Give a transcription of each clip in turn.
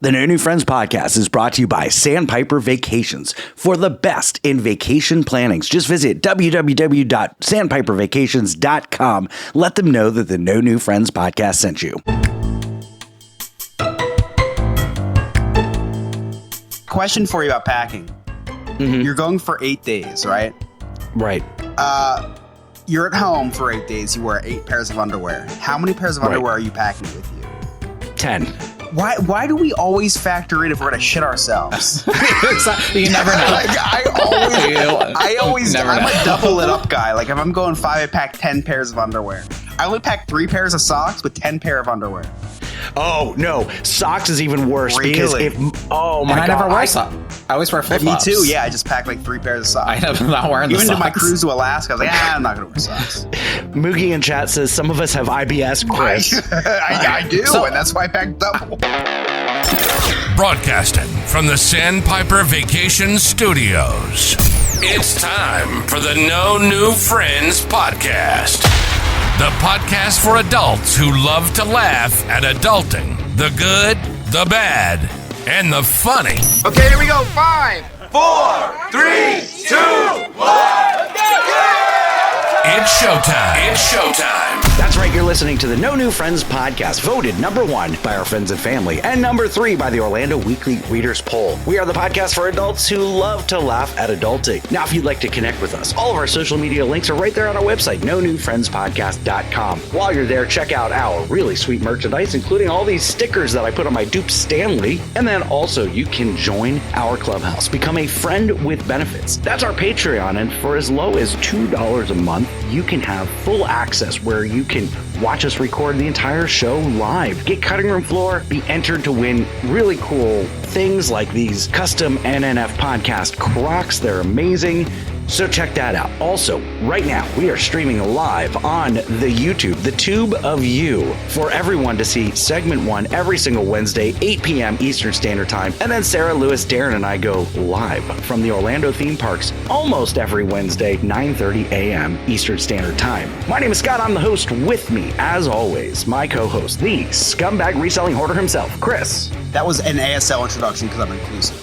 The No New Friends podcast is brought to you by Sandpiper Vacations. For the best in vacation plannings, just visit www.sandpipervacations.com. Let them know that the No New Friends podcast sent you. Question for you about packing. Mm-hmm. You're going for 8 days, right? Right. You're at home for 8 days. You wear 8 pairs of underwear. How many pairs of underwear are you packing with you? 10. Why do we always factor in if we're gonna shit ourselves? You never know. Like, I'm a double it up guy. Like if I'm going 5, I pack 10 pairs of underwear. I only pack 3 pairs of socks with 10 pair of underwear. Oh no, socks is even worse because Really? I never wear socks. I always wear flip flops. Me too. Yeah, I just pack like 3 pairs of socks. I'm not wearing the Even socks. to my cruise to Alaska, I was like, I'm not gonna wear socks. Moogie in chat says some of us have IBS, Chris. I do, and that's why I pack double. Broadcasting from the Sandpiper Vacation Studios. It's time for the No New Friends podcast. The podcast for adults who love to laugh at adulting. The good, the bad, and the funny. Okay, here we go. 5, 4, 3, 2, 1. It's showtime. It's showtime. That's right, you're listening to the No New Friends podcast, voted number 1 by our friends and family, and number 3 by the Orlando Weekly Readers Poll. We are the podcast for adults who love to laugh at adulting. Now, if you'd like to connect with us, all of our social media links are right there on our website, nonewfriendspodcast.com. While you're there, check out our really sweet merchandise, including all these stickers that I put on my Dupe Stanley. And then also, you can join our clubhouse, become a friend with benefits. That's our Patreon, and for as low as $2 a month, you can have full access where you can watch us record the entire show live, get cutting room floor, be entered to win really cool things like these custom NNF podcast Crocs. They're amazing. So check that out. Also, right now, we are streaming live on the YouTube, the Tube of You, for everyone to see segment 1 every single Wednesday, 8 p.m. Eastern Standard Time. And then Sarah, Lewis, Darren, and I go live from the Orlando theme parks almost every Wednesday, 9:30 a.m. Eastern Standard Time. My name is Scott. I'm the host. With me, as always, my co-host, the scumbag reselling hoarder himself, Chris. That was an ASL introduction because I'm inclusive.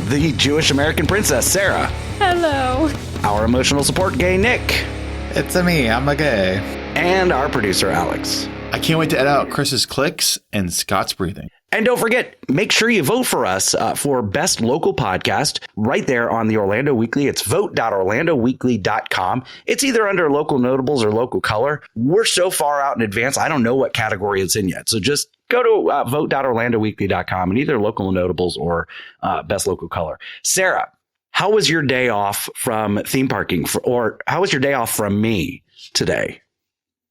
The Jewish American princess, Sarah. Hello. Our emotional support gay, Nick. It's a me. I'm a gay. And our producer, Alex. I can't wait to edit out Chris's clicks and Scott's breathing. And don't forget, make sure you vote for us for Best Local Podcast right there on the Orlando Weekly. It's vote.orlandoweekly.com. It's either under Local Notables or Local Color. We're so far out in advance, I don't know what category it's in yet. So just go to vote.orlandoweekly.com and either Local Notables or Best Local Color. Sarah, how was your day off from theme parking? Or how was your day off from me today?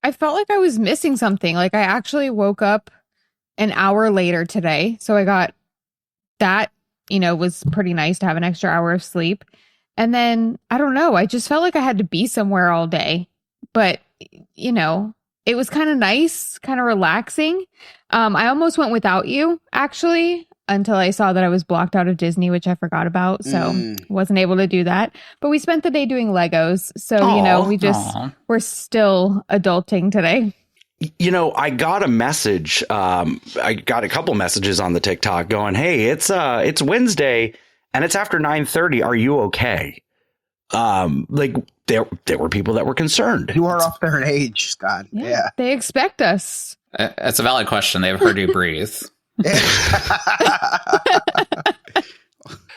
I felt like I was missing something. Like I actually woke up an hour later today. So I got that, was pretty nice to have an extra hour of sleep. And then, I don't know, I just felt like I had to be somewhere all day. But, it was kind of nice, kind of relaxing. I almost went without you, actually, until I saw that I was blocked out of Disney, which I forgot about. So wasn't able to do that. But we spent the day doing Legos. So, we're still adulting today. I got a message. I got a couple messages on the TikTok going, "Hey, it's Wednesday and it's after 9:30. Are you okay?" There were people that were concerned. You are up there in age, Scott. Yeah. They expect us. It's a valid question. They've heard you breathe.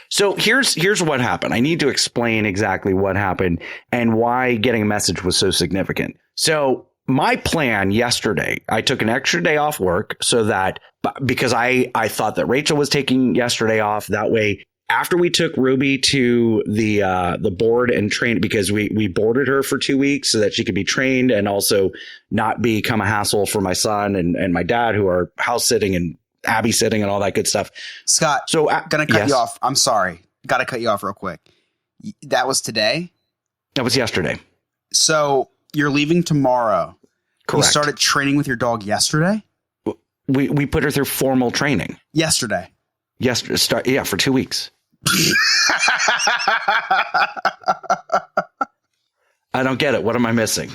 So here's what happened. I need to explain exactly what happened and why getting a message was so significant. So my plan yesterday, I took an extra day off work so that because I thought that Rachel was taking yesterday off. That way, after we took Ruby to the board and trained, because we boarded her for 2 weeks so that she could be trained and also not become a hassle for my son and my dad, who are house sitting and Abby sitting and all that good stuff. Scott, so gonna cut you off. I'm sorry. Got to cut you off real quick. That was today? That was yesterday. So you're leaving tomorrow. Correct. You started training with your dog yesterday? We put her through formal training. Yesterday? Yesterday. For 2 weeks. I don't get it. What am I missing?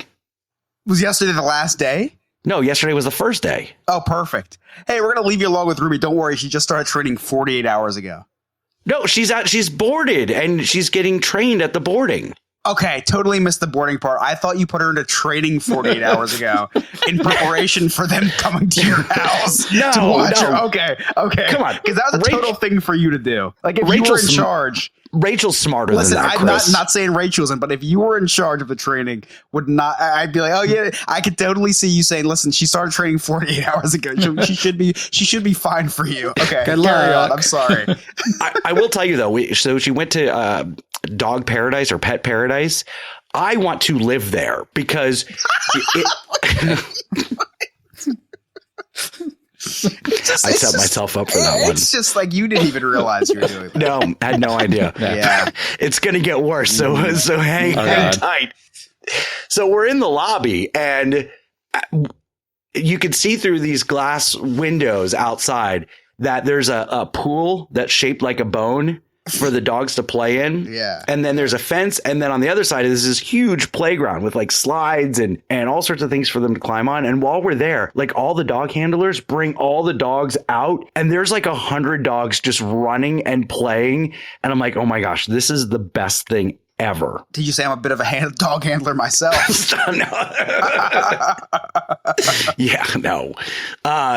Was yesterday the last day? No, yesterday was the first day. Oh, perfect. Hey, we're gonna leave you along with Ruby. Don't worry, she just started training 48 hours ago. No, she's boarded and she's getting trained at the boarding. Okay, totally missed the boarding part. I thought you put her into training 48 hours ago in preparation for them coming to your house No, to watch no. her. Okay. Come on. Because that was a total thing for you to do. Like, if you were in Rachel's charge. Rachel's smarter Listen, than that, I'm Chris. not saying Rachel isn't, but if you were in charge of the training, I'd be like, oh yeah, I could totally see you saying, listen, she started training 48 hours ago. She should be fine for you. Okay, Good carry luck. on. I'm sorry. I will tell you though. So she went to Dog Paradise or Pet Paradise. I want to live there because I set myself up for that one. It's just like you didn't even realize you were doing that. No, I had no idea. Yeah. It's going to get worse. So hang God. tight. So we're in the lobby and you can see through these glass windows outside that there's a pool that's shaped like a bone for the dogs to play in. Yeah. And then there's a fence. And then on the other side is this huge playground with like slides and all sorts of things for them to climb on. And while we're there, like all the dog handlers bring all the dogs out and there's like 100 dogs just running and playing. And I'm like, oh my gosh, this is the best thing ever. Did you say I'm a bit of a dog handler myself? Yeah, no.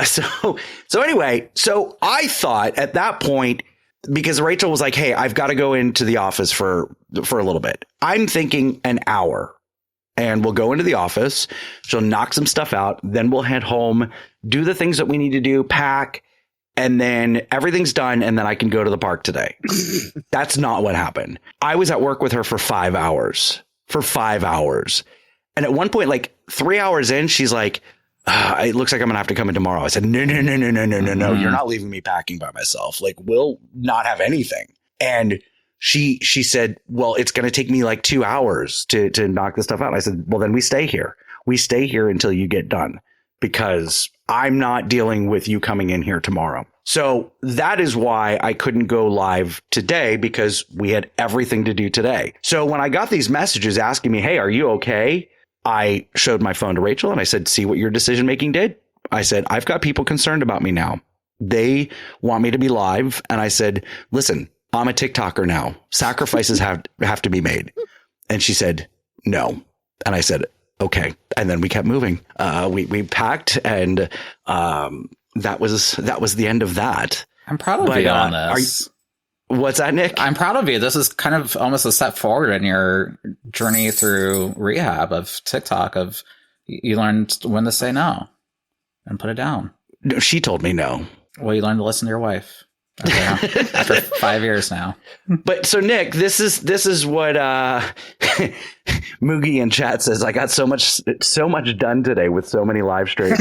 So anyway, so I thought at that point, because Rachel was like, hey, I've got to go into the office for a little bit. I'm thinking an hour and we'll go into the office. She'll knock some stuff out. Then we'll head home, do the things that we need to do, pack, and then everything's done. And then I can go to the park today. That's not what happened. I was at work with her for 5 hours. And at one point, like 3 hours in, she's like, it looks like I'm gonna have to come in tomorrow. I said, no. You're not leaving me packing by myself. Like, we'll not have anything. And she said, well, it's going to take me like 2 hours to knock this stuff out. I said, well, then we stay here. We stay here until you get done because I'm not dealing with you coming in here tomorrow. So that is why I couldn't go live today because we had everything to do today. So when I got these messages asking me, hey, are you okay? I showed my phone to Rachel and I said, see what your decision making did. I said, I've got people concerned about me now. They want me to be live. And I said, listen, I'm a TikToker now. Sacrifices have to be made. And she said, no. And I said, okay. And then we kept moving. We packed and that was the end of that. I'm proud of you on this. What's that, Nick? I'm proud of you. This is kind of almost a step forward in your journey through rehab of TikTok. Of you learned when to say no and put it down. No, she told me no. Well, you learned to listen to your wife after 5 years now. But so Nick, this is what Moogie in chat says. I got so much done today with so many live streamers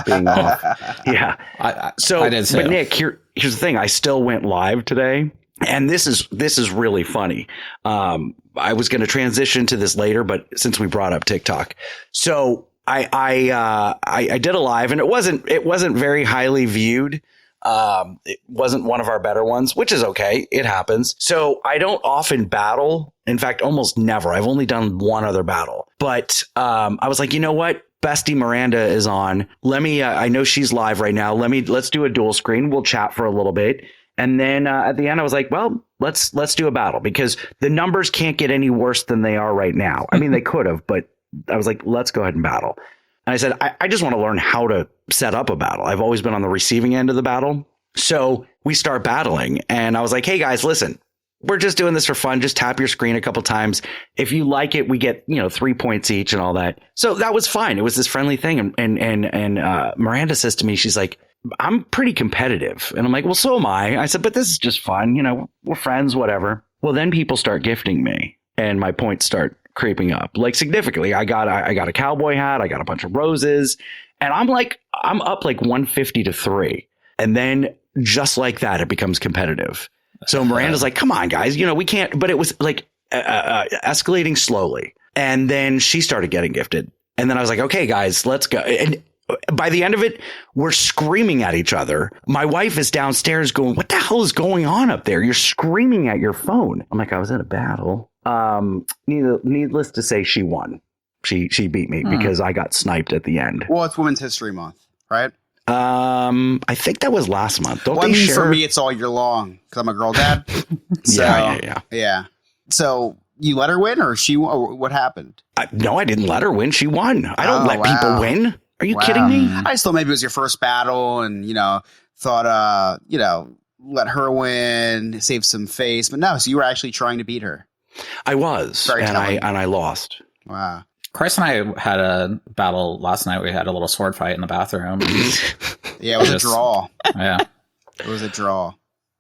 being off. Yeah. I did too. But Nick, here's the thing. I still went live today. And this is really funny. I was going to transition to this later, but since we brought up TikTok, so I did a live, and it wasn't very highly viewed. It wasn't one of our better ones, which is okay. It happens. So I don't often battle. In fact, almost never. I've only done one other battle, but I was like, you know what? Bestie Miranda is on. Let me. I know she's live right now. Let's do a dual screen. We'll chat for a little bit. And then at the end, I was like, well, let's do a battle because the numbers can't get any worse than they are right now. I mean, they could have, but I was like, let's go ahead and battle. And I said, I just want to learn how to set up a battle. I've always been on the receiving end of the battle. So we start battling. And I was like, hey, guys, listen, we're just doing this for fun. Just tap your screen a couple times. If you like it, we get, 3 points each and all that. So that was fine. It was this friendly thing. And Miranda says to me, she's like, I'm pretty competitive. And I'm like, well, so am I. I said, but this is just fun. We're friends, whatever. Well, then people start gifting me and my points start creeping up like significantly. I got a cowboy hat. I got a bunch of roses and I'm up like 150-3. And then just like that, it becomes competitive. So Miranda's like, come on, guys, we can't, but it was like escalating slowly. And then she started getting gifted. And then I was like, okay, guys, let's go. And by the end of it, we're screaming at each other. My wife is downstairs going, what the hell is going on up there? You're screaming at your phone. I'm like, I was in a battle. Needless to say, she won. She beat me because I got sniped at the end. Well, it's Women's History Month, right? I think that was last month. Don't Well, I they mean, share? for me, it's all year long because I'm a girl dad. So, Yeah. So you let her win, or what happened? No, I didn't let her win. She won. I don't let people win. Are you kidding me? I just thought maybe it was your first battle, and thought let her win, save some face. But no, so you were actually trying to beat her. I was, Very and telling. I lost. Wow. Chris and I had a battle last night. We had a little sword fight in the bathroom. Yeah, it was a Just- draw. Yeah. It was a draw.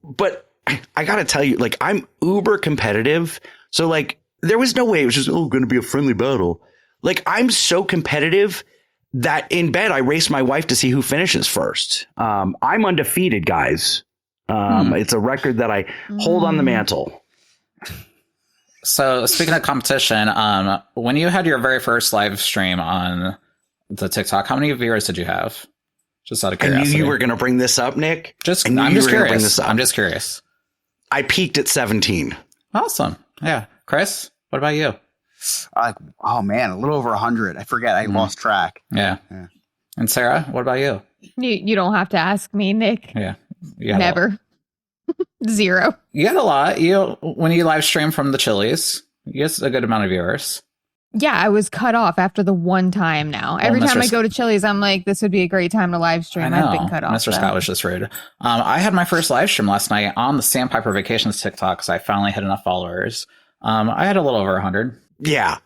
But I gotta tell you, like, I'm uber competitive. So like, there was no way it was just, going to be a friendly battle. Like, I'm so competitive that in bed, I race my wife to see who finishes first. I'm undefeated, guys. It's a record that I hold on the mantle. So speaking of competition, when you had your very first live stream on the TikTok, how many viewers did you have? Just out of I curiosity. knew you were going to bring this up, Nick. Just, I knew I'm you just were gonna bring curious. this up. I'm just curious. I peaked at 17. Awesome. Yeah. Chris, what about you? Oh man, a little over 100. I forget. I lost track. Yeah. Yeah. And Sarah, what about you? You don't have to ask me, Nick. Yeah. You had Never. 0. You had a lot. When you live stream from the Chili's, you get a good amount of viewers. Yeah, I was cut off after the one time now. Every time I go to Chili's, I'm like, this would be a great time to live I stream. know. I've been cut off. Mr. though. Scott was just rude. I had my first live stream last night on the Sandpiper Vacations TikTok because I finally hit enough followers. I had a little over 100. Yeah.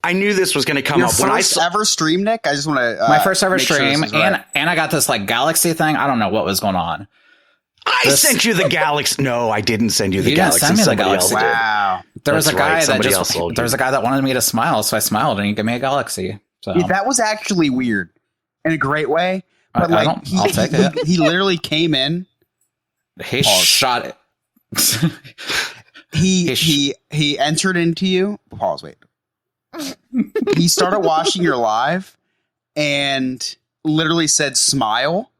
I knew this was going to come Your up when I first saw. ever stream, Nick? I just want to My first ever make sure stream, this is right. and I got this like Galaxy thing. I don't know what was going on. I sent you the Galaxy. No, I didn't send you the You didn't Galaxy. send me the Somebody Galaxy. else did. Wow. There was a That's guy right. that Somebody just else sold there was you. a guy that wanted me to smile, so I smiled, and he gave me a Galaxy. So Yeah, that was actually weird in a great way. But I like, don't- I'll take it. He literally came in. he Pause. shot it. He entered into you. Pause. Wait. He started watching your live and literally said, "Smile."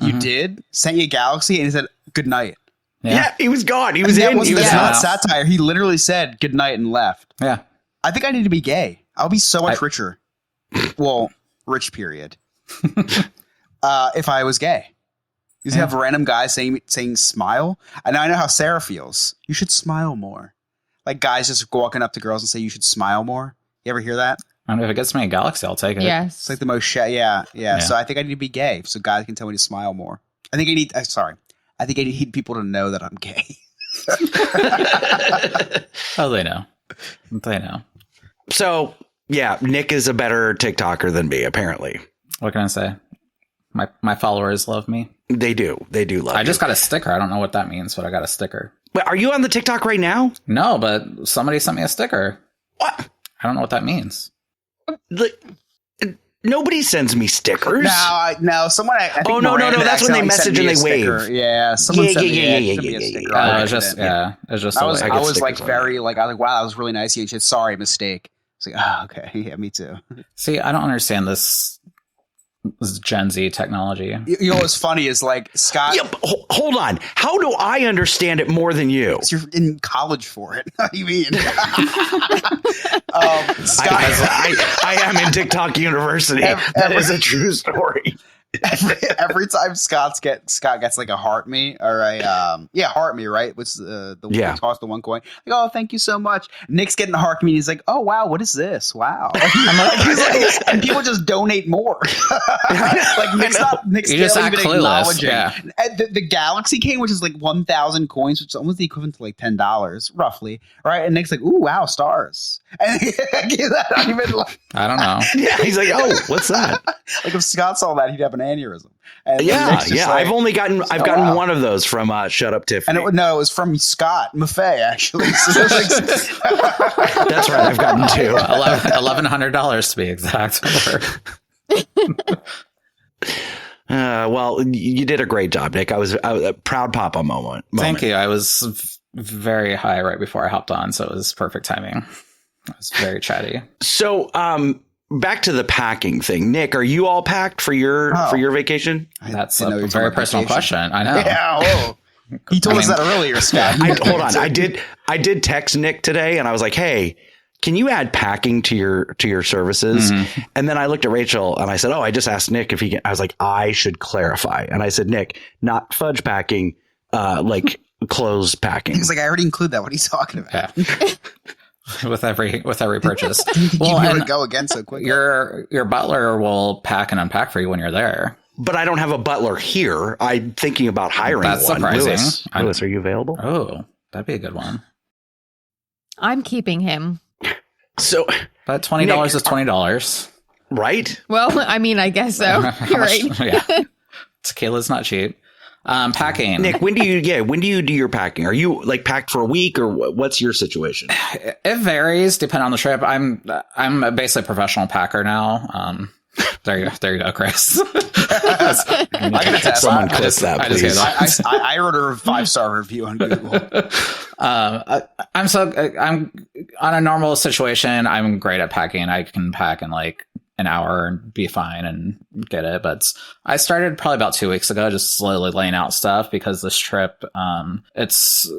You Mhm. did. Sent you a Galaxy and he said, "Good night." Yeah, he was gone. He And was that in. was He was that's not out. satire. He literally said, "Good night" and left. Yeah. I think I need to be gay. I'll be so much I- richer. Well, rich period. If I was gay. You just have random guys saying smile. And I know how Sarah feels. You should smile more. Like guys just walking up to girls and say you should smile more. You ever hear that? I mean, if it gets me a Galaxy, I'll take it. Yes. It's like the most yeah. So I think I need to be gay so guys can tell me to smile more. I think I need I think I need people to know that I'm gay. Oh, they know. They know. So, yeah, Nick is a better TikToker than me, apparently. What can I say? My followers love me. They do. They do love I you. just got a sticker. I don't know what that means, but I got a sticker. Wait, are you on the TikTok right now? No, but somebody sent me a sticker. What? I don't know what that means. Nobody sends me stickers. No, someone. I think Oh, no, Miranda that's when they accidentally message sent and me a they sticker. wave. Yeah, someone sent me yeah, sent me a yeah. sticker. It on was just accident. it was just. I was a I way- get like stickers on very like I was like, wow, that was really nice of you. She said, sorry, mistake. It's like, oh, okay, yeah, me too. See, I don't understand this Gen Z technology. You know what's funny is like Scott. Yeah, but hold on. How do I understand it more than you? You're in college for it. What do you mean? Scott, I am in TikTok University. That is a true story. every time Scott gets like a heart me or a heart me, right? Which the Yeah. toss the one coin. Like, oh, thank you so much. Nick's getting a heart me. He's like, oh wow, what is this? Wow. He's like, and people just donate more. Like Nick's You just barely act even clueless, acknowledging. yeah. And the Galaxy came, which is like 1,000 coins, which is almost the equivalent to like $10, roughly. Right? And Nick's like, ooh, wow, stars. And not even like, I don't know. Yeah, he's like, oh, what's that? like if Scott saw that, he'd have an aneurysm. And Yeah, Nick's just yeah. like- I've gotten wow. one of those from Shut Up Tiffany. And it was from Scott Maffei, actually. So it's like- That's right. I've gotten two. $1,100 to be exact. Well, you did a great job, Nick. I was a proud papa moment. Thank you. I was very high right before I hopped on, so it was perfect timing. I was very chatty. So, back to the packing thing. Nick, are you all packed for your vacation? That's didn't know you a were very talking about personal vacation. question. I know. Yeah, whoa. He told us that earlier, Scott. Hold on. I did text Nick today, and I was like, "Hey, can you add packing to your services? And then I looked at Rachel and I said, oh, I just asked Nick if he can. I was like, I should clarify. And I said, Nick, not fudge packing, like clothes packing. He's like, I already include that. What are you talking about? Yeah. with every purchase. Well, you and would go again so quickly. your butler will pack and unpack for you when you're there. But I don't have a butler here. I'm thinking about hiring That's one. surprising. Lewis, are you available? Oh, that'd be a good one. I'm keeping him. So, But $20 is $20. right? Well, I mean, I guess so. How You're much- right. Yeah. Tequila's not cheap. Packing. Nick, when do you do your packing? Are you like packed for a week or what's your situation? It varies depending on the trip. I'm basically a professional packer now. There you go, Chris. I can attest. Someone I clip just- that, I just please. gave I wrote a 5-star review on Google. I'm on a normal situation. I'm great at packing. I can pack in like an hour and be fine and get it. But I started probably about 2 weeks ago, just slowly laying out stuff because this trip, it's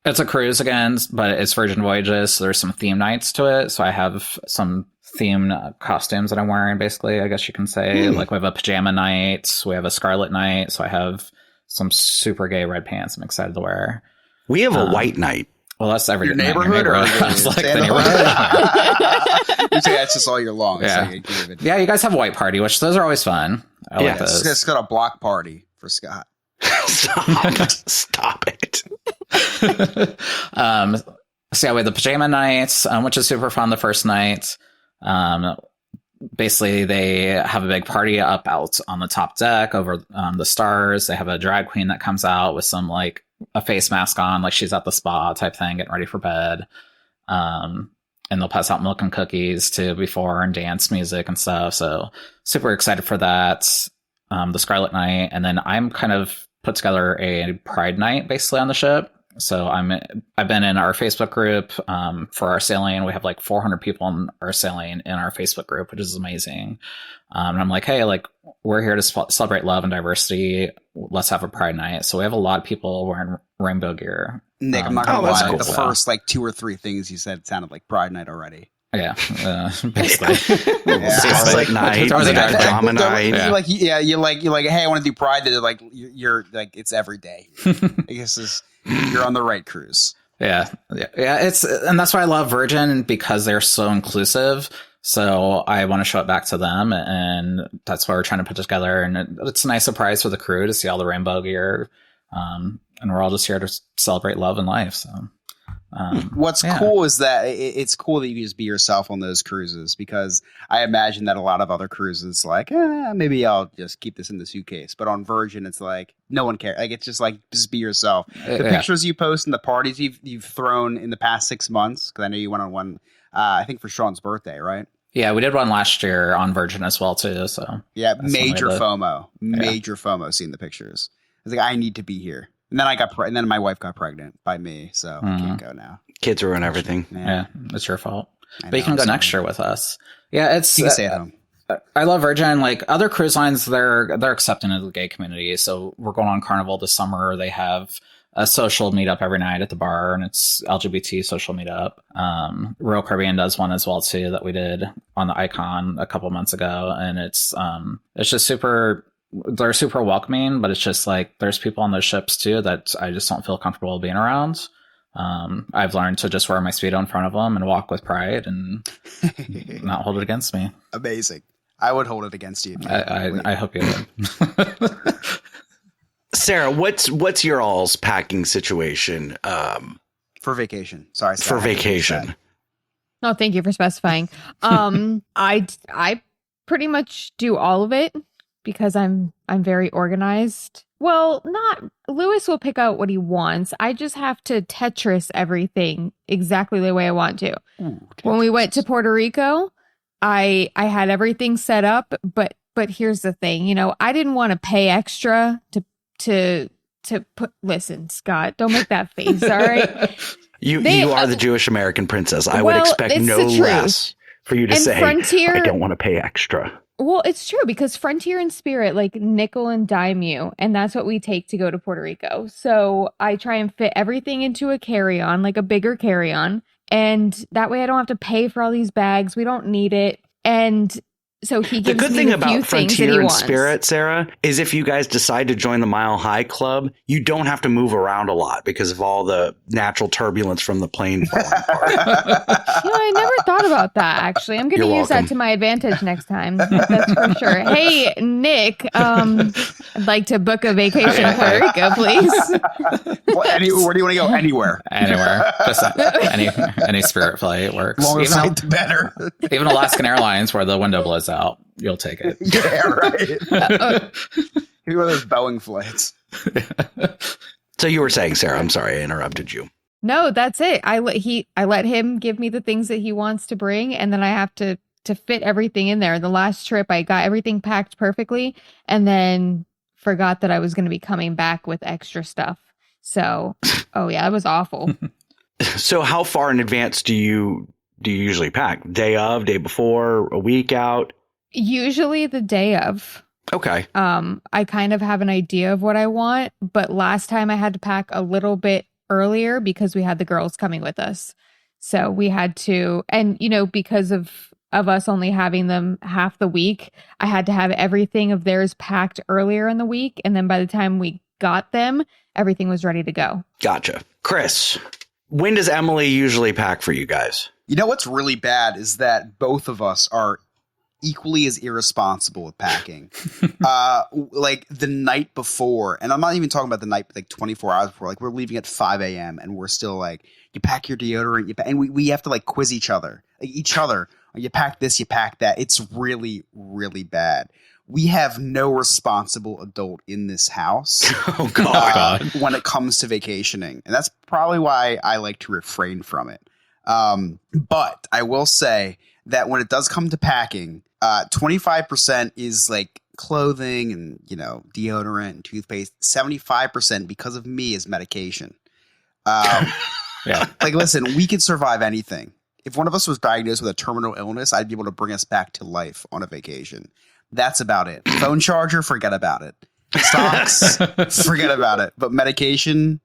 a cruise again, but it's Virgin Voyages. So there's some theme nights to it. So I have some themed costumes that I'm wearing, basically, I guess you can say. Like we have a pajama night. We have a scarlet night. So I have some super gay red pants I'm excited to wear. We have a white night. Well, that's every Your night in neighborhood or I was like, the Sandalwood? neighborhood. You say that's just all year long. It's Yeah. like David. Yeah, you guys have a white party, which those are always fun. I Yeah. like It's those. just got a block party for Scott. Stop it. So yeah, we had the pajama nights, which is super fun the first night. Basically, they have a big party up out on the top deck over the stars. They have a drag queen that comes out with some like a face mask on, like she's at the spa type thing, getting ready for bed. And they'll pass out milk and cookies too before and dance music and stuff. So super excited for that. The Scarlet Night, and then I'm kind of put together a Pride Night basically on the ship. So I've been in our Facebook group for our sailing. We have like 400 people in our sailing in our Facebook group, which is amazing. And I'm like, hey, like we're here to celebrate love and diversity. Let's have a Pride Night. So we have a lot of people wearing rainbow gear. Nick, I'm not gonna that's lie. cool. The first like 2 or 3 things you said sounded like Pride Night already. Yeah, basically. Starlight night, There was a drag queen. pajama night. Yeah. You're like, hey, I want to do Pride. They're like, you're like, it's every day. I guess you're on the right cruise. Yeah. And that's why I love Virgin, because they're so inclusive. So I want to show it back to them, and that's why we're trying to put together. And it's a nice surprise for the crew to see all the rainbow gear. And we're all just here to celebrate love and life. So. What's Yeah. cool is that it's cool that you can just be yourself on those cruises, because I imagine that a lot of other cruises like maybe I'll just keep this in the suitcase, but on Virgin it's like no one cares. Like it's just like just be yourself. The Yeah. pictures you post and the parties you've thrown in the past 6 months, because I know you went on one I think for Sean's birthday, right? Yeah, we did one last year on Virgin as well too. So Yeah, That's major one way to- FOMO seeing the pictures. I was like, I need to be here. And then and then my wife got pregnant by me, so I can't go now. Kids ruin everything. yeah, it's your fault. I But you know, can go I'm next sorry. year with us. Yeah, it's You can stay at home. I love Virgin. Like other cruise lines, they're accepting of the gay community. So we're going on Carnival this summer. They have a social meetup every night at the bar, and it's LGBT social meetup. Royal Caribbean does one as well too that we did on the Icon a couple months ago, and it's just super. They're super welcoming, but it's just like there's people on those ships too that I just don't feel comfortable being around. I've learned to just wear my Speedo in front of them and walk with pride and not hold it against me. Amazing. I would hold it against you. I hope you would. Sarah, what's your all's packing situation For vacation. Sorry, Scott, for I had to finish vacation? that. No, thank you for specifying. I pretty much do all of it because I'm very organized. Well, not Lewis will pick out what he wants. I just have to Tetris everything exactly the way I want to. Ooh, When we went to Puerto Rico, I had everything set up, but here's the thing, I didn't want to pay extra to put. Listen, Scott, don't make that face, all right? You They- are the Jewish American princess. I would Well, expect it's no the truth. less for you to And say, Frontier- I don't want to pay extra. Well, it's true because Frontier and Spirit like nickel and dime you, and that's what we take to go to Puerto Rico. So I try and fit everything into a carry-on, like a bigger carry-on, And that way I don't have to pay for all these bags. We don't need it. And so he The gives good me thing the few about things that he Frontier and wants. Spirit, Sarah, is if you guys decide to join the Mile High Club, you don't have to move around a lot because of all the natural turbulence from the plane falling apart. I never thought about that, actually. I'm going to You're use welcome. that to my advantage next time. That's for sure. Hey, Nick, I'd like to book a vacation for Rico, please. Where do you want to go? Anywhere. Anywhere, just any Spirit flight works. Longer Even, flight, the better. even Alaskan Airlines, where the window blows out, you'll take it. Yeah, right. Maybe one of those Boeing flights. So you were saying, Sarah, I'm sorry I interrupted you. No, that's it. I let him give me the things that he wants to bring, and then I have to fit everything in there. The last trip, I got everything packed perfectly, and then forgot that I was going to be coming back with extra stuff. So, oh yeah, it was awful. So how far in advance do you usually pack? Day of, day before, a week out? Usually the day of. Okay. I kind of have an idea of what I want, but last time I had to pack a little bit earlier because we had the girls coming with us. So we had to, and because of us only having them half the week, I had to have everything of theirs packed earlier in the week. And then by the time we got them, everything was ready to go. Gotcha. Chris, when does Emily usually pack for you guys? You know what's really bad is that both of us are equally as irresponsible with packing. Like the night before, and I'm not even talking about the night, like 24 hours before, like we're leaving at 5 a.m. and we're still like, you pack your deodorant, and we have to like quiz each other. You pack this, you pack that. It's really, really bad. We have no responsible adult in this house. Oh, God. When it comes to vacationing. And that's probably why I like to refrain from it. But I will say that when it does come to packing, 25% is like clothing and, deodorant and toothpaste. 75% because of me is medication. Yeah. Like, listen, we could survive anything. If one of us was diagnosed with a terminal illness, I'd be able to bring us back to life on a vacation. That's about it. Phone charger, forget about it. Stocks, forget about it. But medication,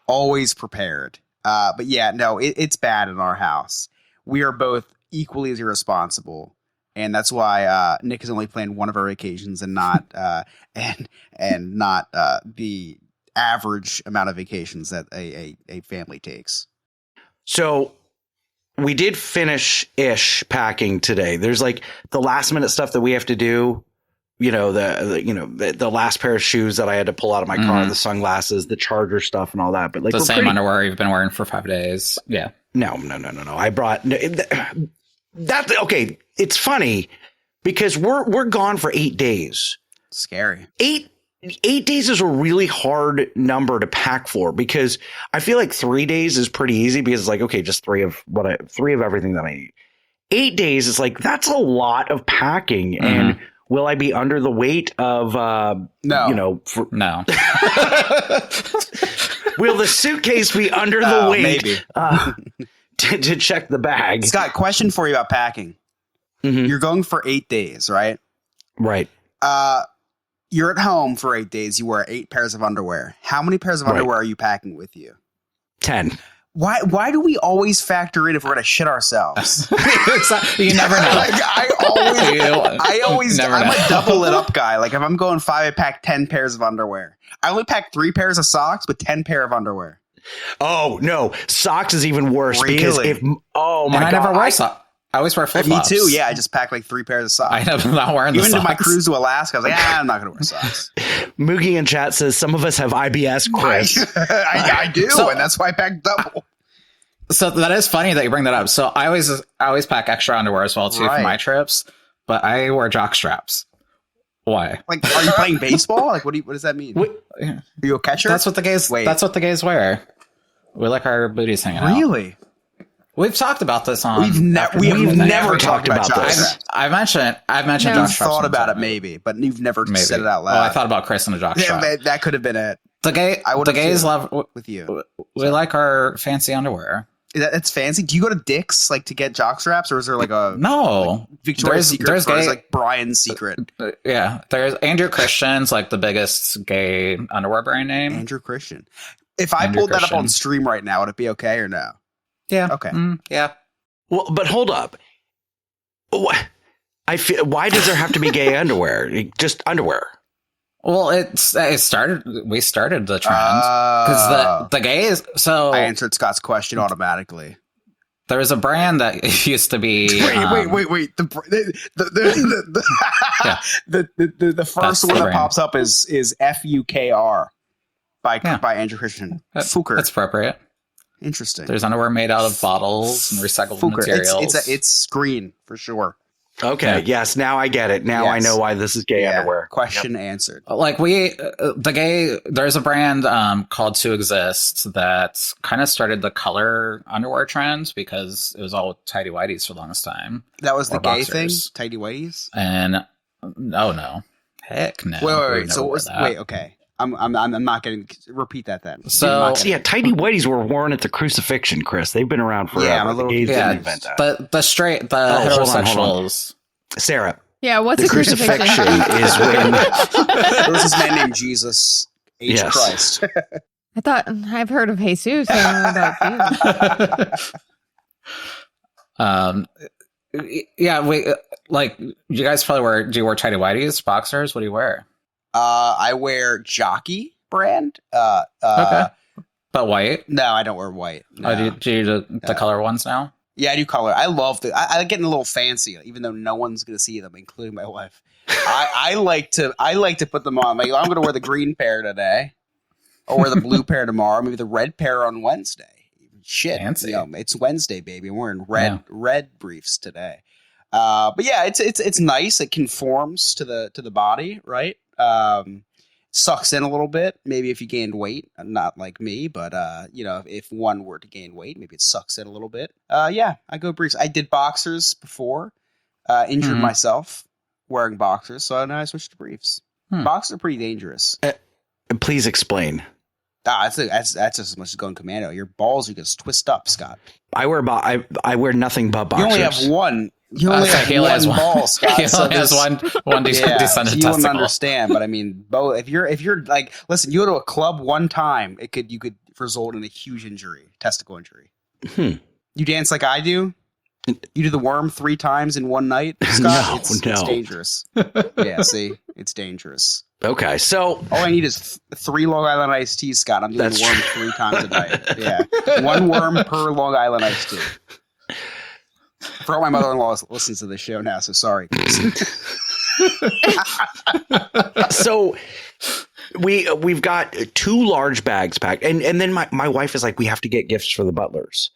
always prepared. But yeah, no, it's bad in our house. We are both equally as irresponsible, and that's why Nick has only planned one of our vacations and not and not the average amount of vacations that a family takes. So we did finish-ish packing today. There's like the last minute stuff that we have to do. The last pair of shoes that I had to pull out of my car, the sunglasses, the charger stuff, and all that. But like The same underwear you've been wearing for 5 days. Yeah. No. I brought that. Okay, it's funny because we're gone for 8 days. Scary. 8 days is a really hard number to pack for because I feel like 3 days is pretty easy because it's like, okay, just three of everything that I need. 8 days is like, that's a lot of packing. And will I be under the weight of, No. No. Will the suitcase be under the weight? Maybe. To check the bag. Scott, question for you about packing. Mhm. You're going for 8 days, right? Right. You're at home for 8 days. You wear 8 pairs of underwear. How many pairs of underwear are you packing with you? 10. Why do we always factor in if we're gonna shit ourselves? You never know. Like, I'm a double it up guy. Like if I'm going 5, I pack 10 pairs of underwear. I only pack 3 pairs of socks, but 10 pair of underwear. Oh no, socks is even worse because Really? my And god, I never wear socks. I always wear flip Me flops. too. Yeah, I just pack like 3 pairs of socks. I'm not wearing the Even socks. to my cruise to Alaska, I was like, I'm not gonna wear socks. Moogie in chat says some of us have IBS, Chris. I do, So- and that's why I pack double. So that is funny that you bring that up. So I always pack extra underwear as well too Right. for my trips, but I wear jock straps. Why? Like, are you playing baseball? Like, what does that mean? Yeah. Are you a catcher? That's what the gays. Wait. That's what the gays wear. We like our booties hanging out. Really? We've talked about this on. We've never talked about jock this. straps. I've mentioned No. jock You've straps. thought about it sometime. maybe, but you've never Maybe. said it out loud. Oh, I thought about Chris and a jock yeah, strap. that could have been it I would The have gays too. love. with you. We like our fancy underwear. That's fancy. Do you go to Dick's like to get jock straps, or is there like a No, Victoria's Secret? There's or is gay. like Brian's Secret. Yeah, there's Andrew Christian's like the biggest gay underwear brand name. Andrew Christian. If I Andrew pulled that up on Christian. stream right now, would it be okay or no? Yeah. Okay. Yeah. Well, but hold up. I feel, why does there have to be gay underwear? Just underwear. Well, we started the trend because the gays. So I answered Scott's question automatically. there was a brand that used to be. Wait. The first the one that brand. pops up is FUKR by Andrew Christian. Fuker. That's appropriate. Interesting. There's underwear made out of bottles and recycled Fuker. materials. It's green for sure. Okay. Yeah. Yes. Now I get it. Now I Yes. know why this is gay underwear. Question answered. Like there's a brand called To Exist that kind of started the color underwear trend because it was all tidy whities for the longest time. That was the Or gay thing? boxers. Tidy whities? And no, heck no. Wait. We So never what was? wore that. Wait. Okay. I'm not getting. Repeat that then. So- Yeah, tidy whities were worn at the crucifixion, Chris. They've been around forever. Yeah, I'm a The little gays Yeah, didn't invent that. the hold on. heterosexuals. Sarah, Yeah, what's the a crucifixion? crucifixion is when there was this man named Jesus H. Yes. Christ. I thought I've heard of Jesus. I don't know about you. Yeah, like you guys probably wear. Do you wear tidy whities, boxers? What do you wear? I wear Jockey brand. Okay. But white. No, I don't wear white. No. Oh, do you do the color ones now? Yeah, I do color. I love the. I like getting a little fancy, even though no one's gonna see them, including my wife. I like to put them on. Like I'm gonna wear the green pair today, or wear the blue pair tomorrow. Maybe the red pair on Wednesday. Shit, Fancy. you know, it's Wednesday, baby. I'm wearing red briefs today. But yeah, it's nice. It conforms to the body, right? Sucks in a little bit. Maybe if you gained weight, not like me, but if one were to gain weight, maybe it sucks in a little bit. Yeah, I go briefs. I did boxers before, injured Mhm. myself wearing boxers, so now I switched to briefs. Boxers are pretty dangerous. please explain. That's just as much as going commando. Your balls you just twist up, Scott. I wear I wear nothing but boxers. You only have one. You only have he only has one ball, Scott. He so only has there's- one Yeah, descendant so you wouldn't testicle. understand, but I mean, both. If you're like, listen, you go to a club one time, you could result in a huge injury, testicle injury. You dance like I do. You do the worm 3 times in one night, Scott. It's No. dangerous. Yeah, see, it's dangerous. Okay, so All I need is 3 Long Island iced teas, Scott. I'm doing That's worm true. 3 times a night. Yeah, 1 worm per Long Island iced tea. I forgot my mother-in-law listens to this show now, so sorry. so we've got 2 large bags packed, and then my wife is like, we have to get gifts for the butlers.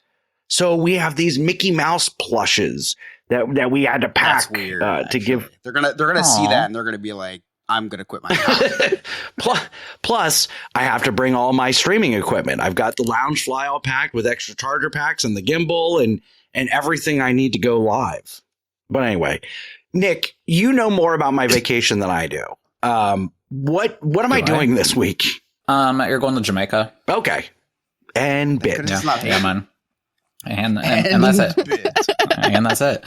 So we have these Mickey Mouse plushes that we had to pack That's weird. to actually. give. They're gonna see Aw. that and they're gonna be like, I'm gonna quit my job. Plus, I have to bring all my streaming equipment. I've got the Loungefly all packed with extra charger packs and the gimbal and everything I need to go live. But anyway, Nick, you know more about my vacation than I do. What am I Do I? doing this week? You're going to Jamaica. Okay, and bit. It's not Yeah, man. And that's it. And that's it.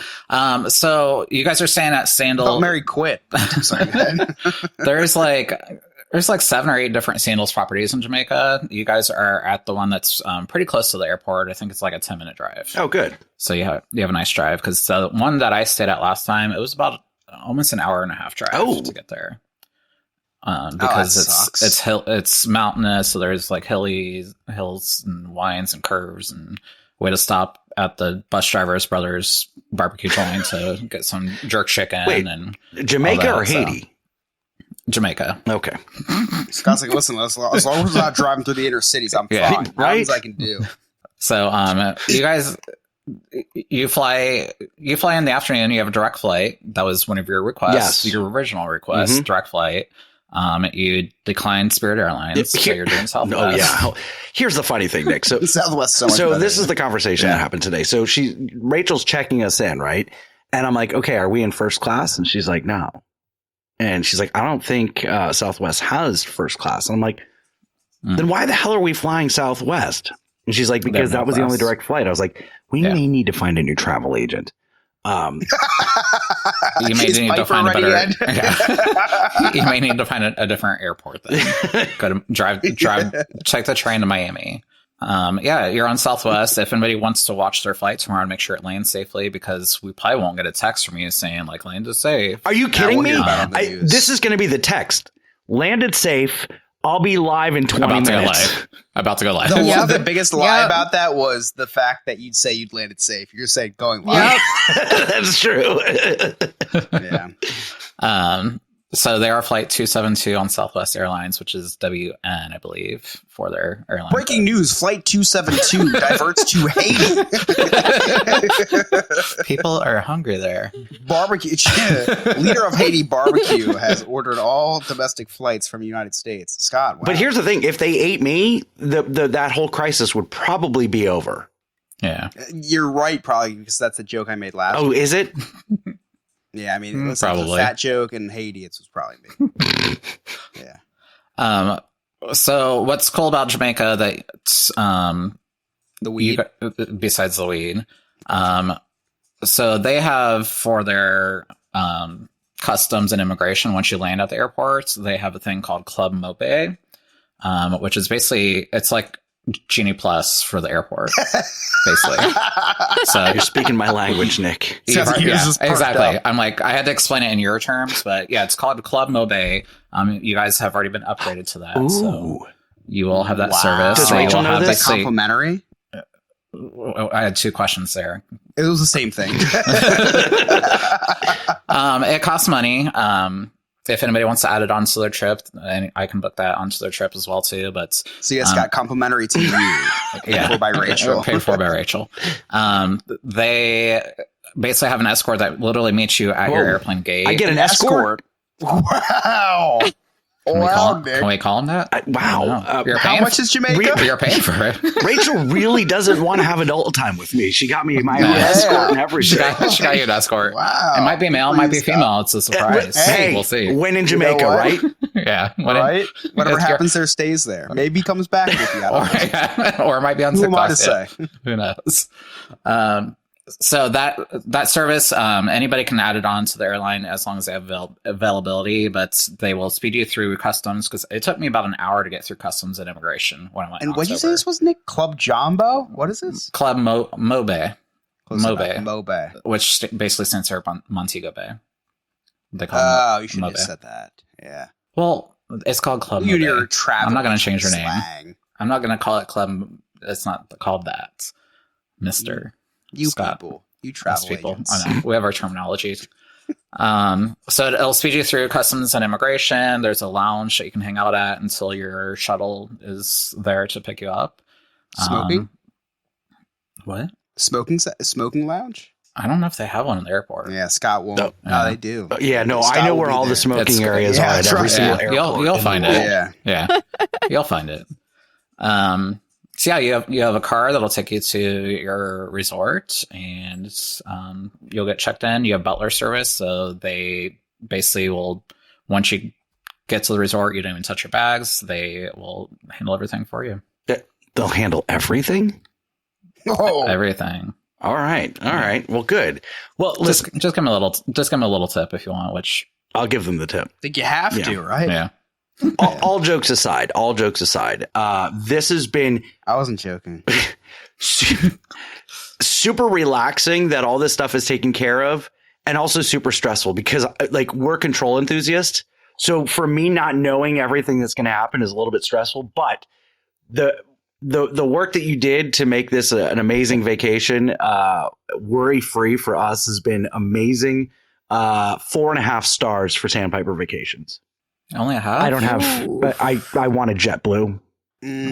So you guys are staying at Oh, Sandal. Mary quit. I'm sorry. go ahead. There's like 7 or 8 different Sandals properties in Jamaica. You guys are at the one that's pretty close to the airport. I think it's like a 10-minute drive. Oh, good. So you have a nice drive because the one that I stayed at last time, it was about almost an hour and a half drive to get there. Because that it's mountainous, so there's like hills and winds and curves, and way to stop at the bus driver's brother's barbecue joint to get some jerk chicken. Wait, and Jamaica all that, or so. Haiti? Jamaica. Okay. Scott's like, listen, as long as we're not driving through the inner cities, I'm Yeah. fine. Right? Mountains I can do. So you guys, you fly in the afternoon. You have a direct flight. That was one of your requests. Yes. Your original request, Mhm. direct flight. You declined Spirit Airlines, so you're doing Southwest. Oh yeah. Here's the funny thing, Nick. So Southwest so much so better. this is the conversation that happened today. So Rachel's checking us in, right? And I'm like, okay, are we in first class? And she's like, no. And she's like, I don't think Southwest has first class. And I'm like, then why the hell are we flying Southwest? And she's like, because that was the only direct flight. I was like, we may need to find a new travel agent. You may Is need to Piper find a ready better. yet? Yeah. You may need to find a different airport. Then go to drive. Check the train to Miami. Yeah, you're on Southwest. If anybody wants to watch their flight tomorrow and make sure it lands safely, because we probably won't get a text from you saying like landed safe. Are you kidding we'll me? hear about it on the news. This is going to be the text. Landed safe. I'll be live in 20 About to go minutes. live. About to go live. The biggest lie Yep. about that was the fact that you'd say you'd landed safe. You're saying going live. Yep. That's true. Yeah. So they are flight 272 on Southwest Airlines, which is WN, I believe, for their airline. Breaking news: Flight 272 diverts to Haiti. People are hungry there. Barbecue leader of Haiti Barbecue has ordered all domestic flights from the United States. Scott, wow. But here's the thing. If they ate me, that whole crisis would probably be over. Yeah. You're right, probably because that's the joke I made last. Oh, is it? Yeah, I mean, listen, probably. the fat joke in Haiti, it was probably me. Yeah, So what's cool about Jamaica that the weed. besides the weed, so they have for their customs and immigration, once you land at the airports, they have a thing called Club Mobe, which is basically it's like Genie Plus for the airport, basically. So You're speaking my language, Nick. Sounds like yours is perked exactly. up. I'm like, I had to explain it in your terms, but yeah, it's called Club Mobe. You guys have already been upgraded to that, so Ooh. you will have that Wow. service. Does They Rachel will know have this? basically- Complimentary. I had two questions there. It was the same thing. It costs money. If anybody wants to add it onto their trip, and I can book that onto their trip as well too. But So you guys got complimentary to you. yeah, Paid for by Rachel. Paid for by Rachel. They basically have an escort that literally meets you at your Whoa. airplane gate. I get an escort. Wow. Can we, Wow, call, Nick. can we call them that? Wow. No. You're How paying much is Jamaica? You're paying for it. Rachel really doesn't want to have adult time with me. She got me my own Yeah. escort and She everything. got you an escort. Wow. It might be male, it might be Please, Scott. female. It's a surprise. Hey, We'll see. when in You know Jamaica, what? right? Yeah. When it- Right? Whatever It's your- happens there stays there. Maybe he comes back with you. I or, don't know. yeah, or it might be on Who am I TikTok. to Yeah. say? Who knows? So that service, anybody can add it on to the airline as long as they have availability, but they will speed you through customs because it took me about an hour to get through customs and immigration when I went. And in what did you say October. this was, Nick? Club Jumbo? What is this? Club Mobe, Close enough. Mobe. Mobe. which basically stands for Montego Bay. They call Oh, it you should have Mobe. just said that. Yeah. Well, it's called Club You and Mobe. your travel. I'm not going to change your name. slang. I'm not going to call it Club. It's not called that, Mister. You Scott. people. You Us travel people. agents. I know. We have our terminology. So it'll speed you through customs and immigration. There's a lounge that you can hang out at until your shuttle is there to pick you up. Smoking? What? Smoking lounge? I don't know if they have one in the airport. Yeah, Scott won't. No. No, they do. Yeah, no, Scott I know will where be all there. the smoking It's- areas yeah, are at that's every right. single Yeah. airport. You'll in the find world. it. Yeah. Yeah, you'll find it. So yeah, you have a car that'll take you to your resort, and you'll get checked in. You have butler service, so they basically will once you get to the resort, you don't even touch your bags. They will handle everything for you. They'll handle everything? Oh, Everything. All right. All right. Well, good. Well, listen, Just give me a little tip if you want. Which I'll give them the tip. I think you have Yeah. to, right? yeah, All jokes aside, this has been I wasn't joking. super relaxing that all this stuff is taken care of, and also super stressful because like we're control enthusiasts. So for me, not knowing everything that's going to happen is a little bit stressful, but the work that you did to make this an amazing vacation, worry free for us has been amazing. 4.5 stars for Sandpiper Vacations. only a half. I don't have, but I want a JetBlue.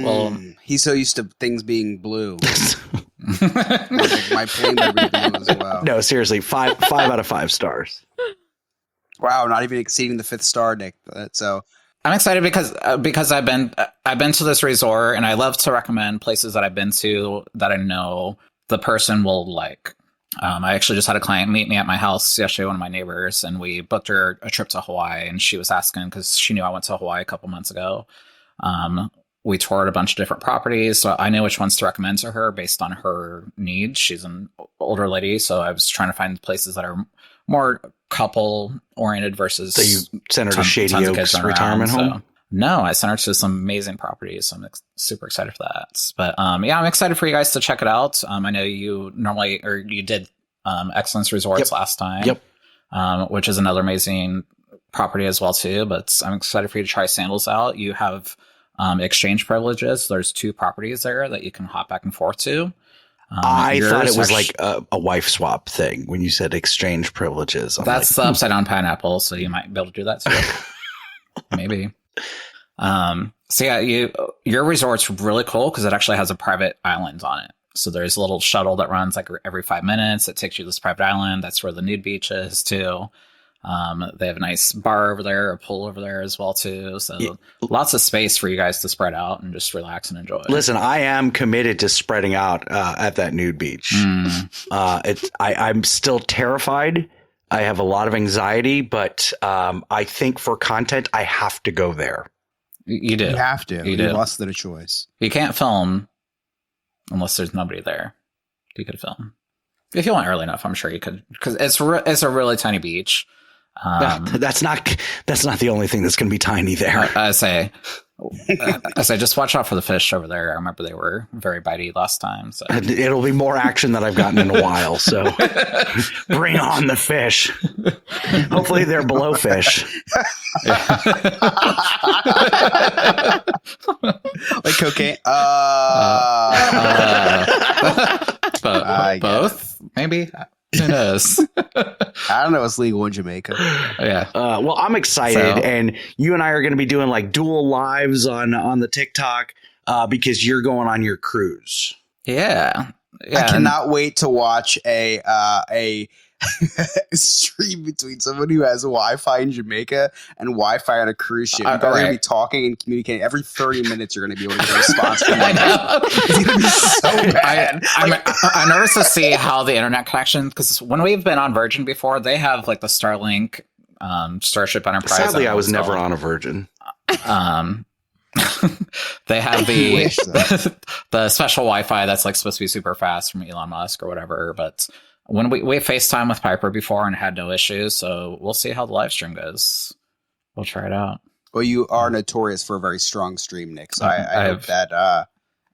Well- He's so used to things being blue. Like, my plane would be blue as well. No, seriously, five out of 5 stars. Wow, not even exceeding the 5th star, Nick. So I'm excited because I've been to this resort, and I love to recommend places that I've been to that I know the person will like. I actually just had a client meet me at my house yesterday, one of my neighbors, and we booked her a trip to Hawaii, and she was asking because she knew I went to Hawaii a couple months ago. We toured a bunch of different properties, so I know which ones to recommend to her based on her needs. She's an older lady, so I was trying to find places that are more couple oriented versus So you sent her to tons Shady of Oaks kids running retirement around, home? No, I sent her to some amazing properties. So I'm super excited for that. But yeah, I'm excited for you guys to check it out. I know you did Excellence Resorts last time. Yep. Which is another amazing property as well too. But I'm excited for you to try Sandals out. You have exchange privileges. There's 2 properties there that you can hop back and forth to. I thought it was like a wife swap thing when you said exchange privileges. That's the upside down pineapple, so you might be able to do that too. Maybe. So yeah, your resort's really cool because it actually has a private island on it. So there's a little shuttle that runs like every 5 minutes. It takes you to this private island. That's where the nude beach is too. They have a nice bar over there, a pool over there as well too. So lots of space for you guys to spread out and just relax and enjoy. Listen, I am committed to spreading out at that nude beach. I'm still terrified. I have a lot of anxiety, but I think for content, I have to go there. You do. You have to. You You're do. less than a choice. You can't film unless there's nobody there. You could film if you went early enough. I'm sure you could, because it's a really tiny beach. That's not the only thing that's going to be tiny there. I say, just watch out for the fish over there. I remember they were very bitey last time. So It'll be more action than I've gotten in a while. So bring on the fish. Hopefully they're below fish. Like cocaine. Both, maybe. Who knows? I don't know. It's legal in Jamaica. Yeah. Well, I'm excited, and you and I are going to be doing like dual lives on the TikTok because you're going on your cruise. Yeah. I cannot wait to watch a stream between someone who has Wi-Fi in Jamaica and Wi-Fi on a cruise ship. You're going to be talking and communicating every 30 minutes. You're going to be able to get a response from them. It's going to be so bad. I'm nervous to see how the internet connection, because when we've been on Virgin before, they have like the Starlink Starship Enterprise. Sadly, I was never on a Virgin. They have the special Wi-Fi that's like supposed to be super fast from Elon Musk or whatever. But when we FaceTime with Piper before and had no issues, so we'll see how the live stream goes. We'll try it out. Well, you are notorious for a very strong stream, Nick. So I hope that I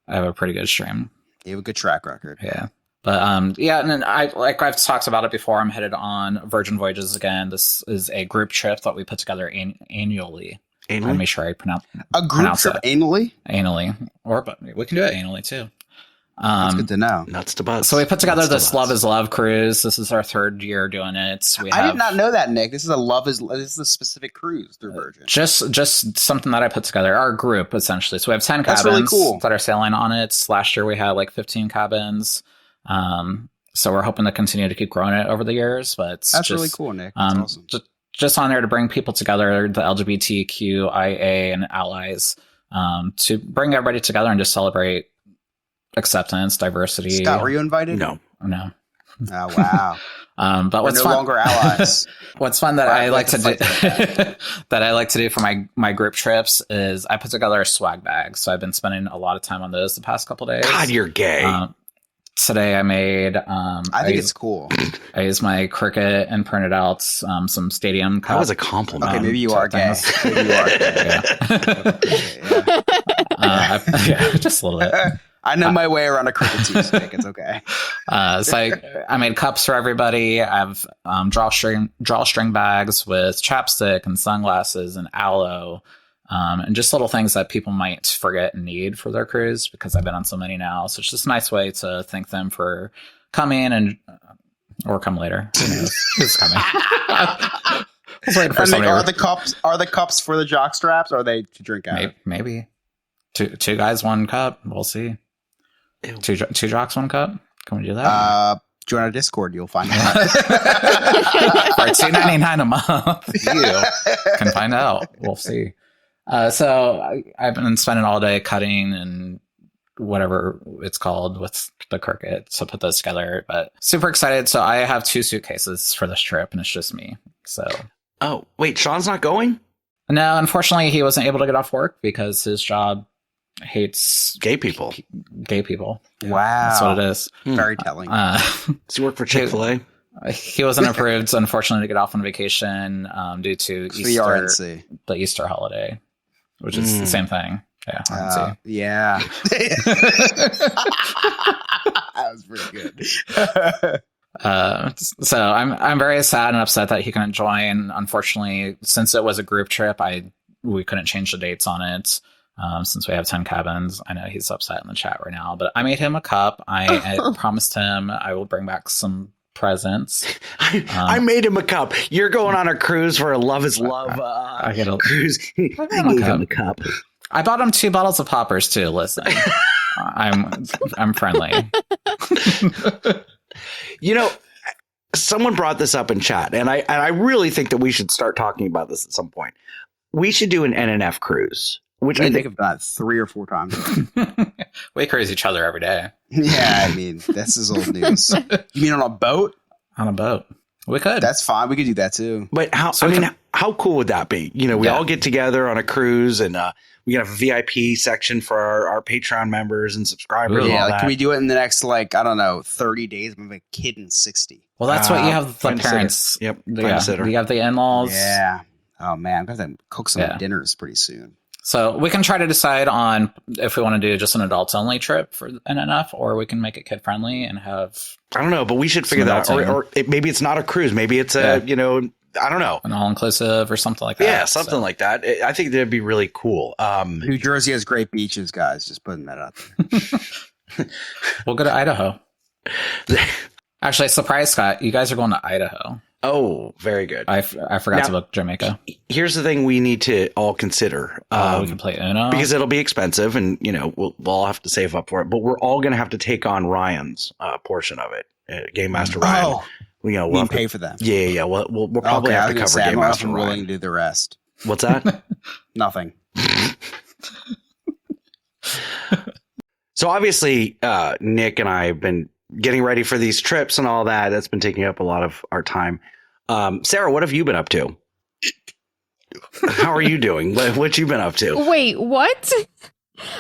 have a pretty good stream. You have a good track record. Yeah. But yeah, and then I've talked about it before. I'm headed on Virgin Voyages again. This is a group trip that we put together annually. Let me make sure I pronounce trip annually. Annually, but we can do it annually too. That's good to know. Nuts to butts. So we put together this Love is Love cruise. This is our 3rd year doing it. I did not know that, Nick. This is this is a specific cruise through Virgin. Just something that I put together. Our group essentially. So we have 10 That's cabins really cool. that are sailing on it. Last year we had like 15 cabins. So we're hoping to continue to keep growing it over the years. But that's really cool, Nick. That's awesome. Just on there to bring people together, the LGBTQIA and allies, to bring everybody together and just celebrate acceptance, diversity. Scott, were you invited? No. Oh, wow. But what's no longer allies. What's fun that I like to do that I like to do for my group trips is I put together a swag bag. So I've been spending a lot of time on those the past couple days. God, you're gay. Today I made I think it's cool. I used my Cricut and printed out some stadium cups. That was a compliment. Okay, maybe you are gay. Maybe you are gay. Just a little bit. I know my way around a Cricut too, so it's okay. So I made cups for everybody. I have drawstring bags with chapstick and sunglasses and aloe. And just little things that people might forget and need for their cruise because I've been on so many now. So it's just a nice way to thank them for coming or come later. Who knows? Who's coming? Are the cups for the jock straps? Or are they to drink out? Maybe. Two guys, one cup. We'll see. Two jocks, one cup. Can we do that? Join our Discord. You'll find out. For $2.99 a month, you can find out. We'll see. So I've been spending all day cutting and whatever it's called with the Cricut to put those together, but super excited. So I have 2 suitcases for this trip and it's just me. So, oh, wait, Sean's not going? No, unfortunately he wasn't able to get off work because his job hates gay people. Wow. That's what it is. Very telling. Does he work for Chick-fil-A? He wasn't approved, unfortunately, to get off on vacation due to Easter, the Easter holiday. which is the same thing. Yeah, I can see. Yeah. That was pretty good. So I'm very sad and upset that he couldn't join. Unfortunately, since it was a group trip, we couldn't change the dates on it. Since we have 10 cabins, I know he's upset in the chat right now. But I made him a cup. I promised him I will bring back some presents. I made him a cup. You're going on a cruise for a Love is Love I get a cruise. I him gave a him a cup. I bought him 2 bottles of poppers too. Listen, I'm friendly. You know, someone brought this up in chat, and I really think that we should start talking about this at some point. We should do an NNF cruise, which I I think think of that 3 or 4 times. We cruise each other every day Yeah, I mean, this is old news. You mean on a boat? on a boat. We could. That's fine. We could do that too. But how? So I we mean, how cool would that be? You know, we Yeah. all get together on a cruise, and we can have a VIP section for our Patreon members and subscribers. Ooh. And Yeah, all like that. can we do it in the next, like, I don't know, 30 days? I'm a kid in 60. well, that's what you have the find a sitter. parents. Yep, find a Yeah, sitter. you have the in-laws. Yeah. Oh man, I'm gonna have to cook some Yeah. dinners pretty soon. So we can try to decide on if we want to do just an adults only trip for NNF, or we can make it kid friendly and have I don't know, but we should figure that out. adulting. Or maybe it's not a cruise. Maybe it's Yeah. you know, I don't know. an all inclusive or something like that. Yeah, something like that. I think that'd be really cool. New Jersey has great beaches, guys. Just putting that out there. We'll go to Idaho. Actually, surprise, Scott, you guys are going to Idaho. Oh, very good. I forgot Now- to book Jamaica. Here's the thing we need to all consider. We can play Uno. Because it'll be expensive, and you know we'll all have to save up for it. But we're all going to have to take on Ryan's portion of it. Game Master Ryan. Oh, You know, we we'll can have to- pay for them. Yeah. We'll probably Okay, I have was to gonna cover say, Game I'm Master willing Ryan. to do the rest. What's that? Nothing. So obviously, Nick and I have been getting ready for these trips and all that. That's been taking up a lot of our time. Sarah, what have you been up to? How are you doing? What you been up to? Wait, what?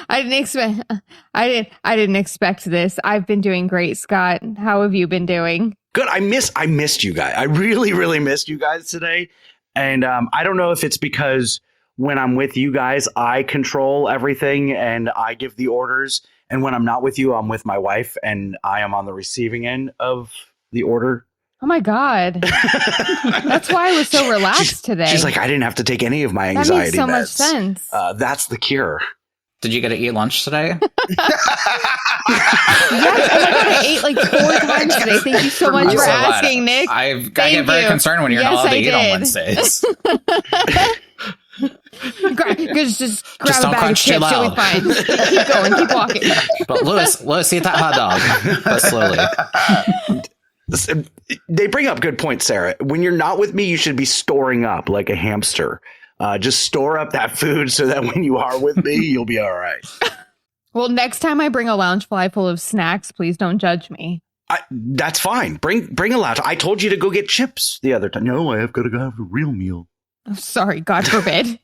I didn't expect this. I've been doing great, Scott. How have you been doing? Good. I missed you guys. I really missed you guys today. And I don't know if it's because when I'm with you guys, I control everything and I give the orders. And when I'm not with you, I'm with my wife and I am on the receiving end of the order. Oh my God. That's why I was so relaxed today. She's like, I didn't have to take any of my that anxiety makes so much meds. sense. That's the cure. Did you get to eat lunch today? Yes, oh my God, I ate like 4 times today. Thank you so much I'm for so glad. asking, Nick. I Thank get very you. concerned when you're Yes, not allowed to I eat on did. Wednesdays. Just grab a don't bag of crunch too chips. You'll be loud. fine. Keep going. Keep walking. But Lewis, eat that hot dog, but slowly. They bring up good points, Sarah. When you're not with me, you should be storing up like a hamster. Just store up that food so that when you are with me, you'll be all right. Well, next time I bring a lounge fly full of snacks, please don't judge me. That's fine. Bring a lounge. I told you to go get chips the other time. No, I have got to go have a real meal. Oh, sorry, God forbid.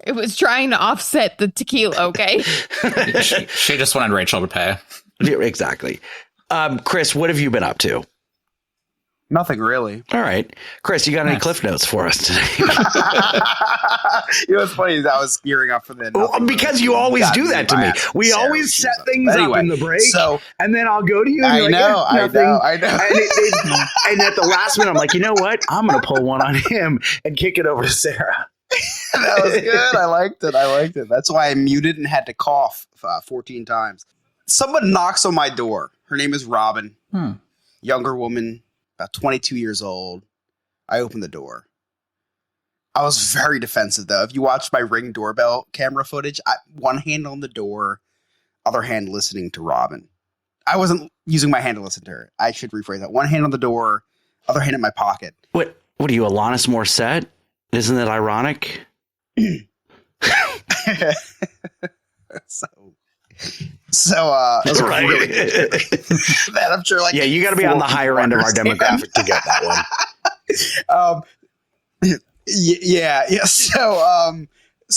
It was trying to offset the tequila, okay? she just wanted Rachel to pay. Yeah, exactly. Chris, what have you been up to? Nothing really. All right. Chris, you got any Nice. cliff notes for us today? You know what's funny is I was gearing up for the nothing Because really. you always Got do that to by me. asking We Sarah always what she set was up. things But up anyway, in the break, So and then I'll go to you. And I you're like, know, "Yeah, nothing." I know. And at the last minute, I'm like, you know what? I'm going to pull one on him and kick it over to Sarah. That was good. I liked it. That's why I muted and had to cough 14 times. Someone knocks on my door. Her name is Robin. Younger woman, about 22 years old. I opened the door. I was very defensive, though. If you watch my Ring doorbell camera footage, one hand on the door, other hand listening to Robin. I wasn't using my hand to listen to her. I should rephrase that. One hand on the door, other hand in my pocket. What are you, Alanis Morissette? Isn't that ironic? That's Right. Man, I'm sure like Yeah, you got to be on the 4 higher end of our understand. demographic to get that one. Yeah. So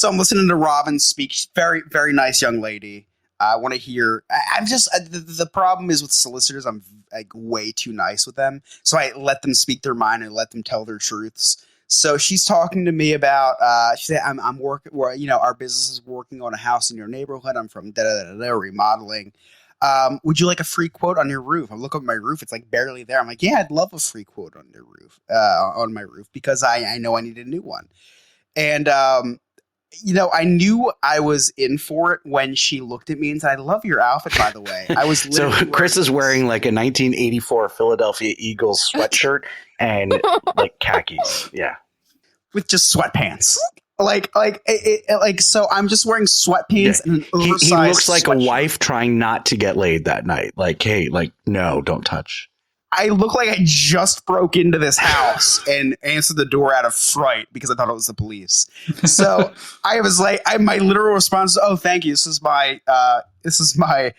I'm listening to Robin speak. She's very, very nice young lady. I want to hear. The problem is with solicitors. I'm like way too nice with them, so I let them speak their mind and let them tell their truths. So she's talking to me about. She said, "I'm working. Our business is working on a house in your neighborhood. I'm from remodeling. Would you like a free quote on your roof?" I look up my roof; it's like barely there. I'm like, "Yeah, I'd love a free quote on your roof, on my roof, because I know I need a new one." And I knew I was in for it when she looked at me and said, "I love your outfit, by the way." I was So Chris is wearing like a 1984 Philadelphia Eagles sweatshirt and like khakis. Yeah. with just sweatpants. So I'm just wearing sweatpants and an He oversized looks like sweatshirt. a wife trying not to get laid that night. Like, hey, like, no, don't touch. I look like I just broke into this house and answered the door out of fright because I thought it was the police. So I was like, my literal response is, "Oh, thank you. This is my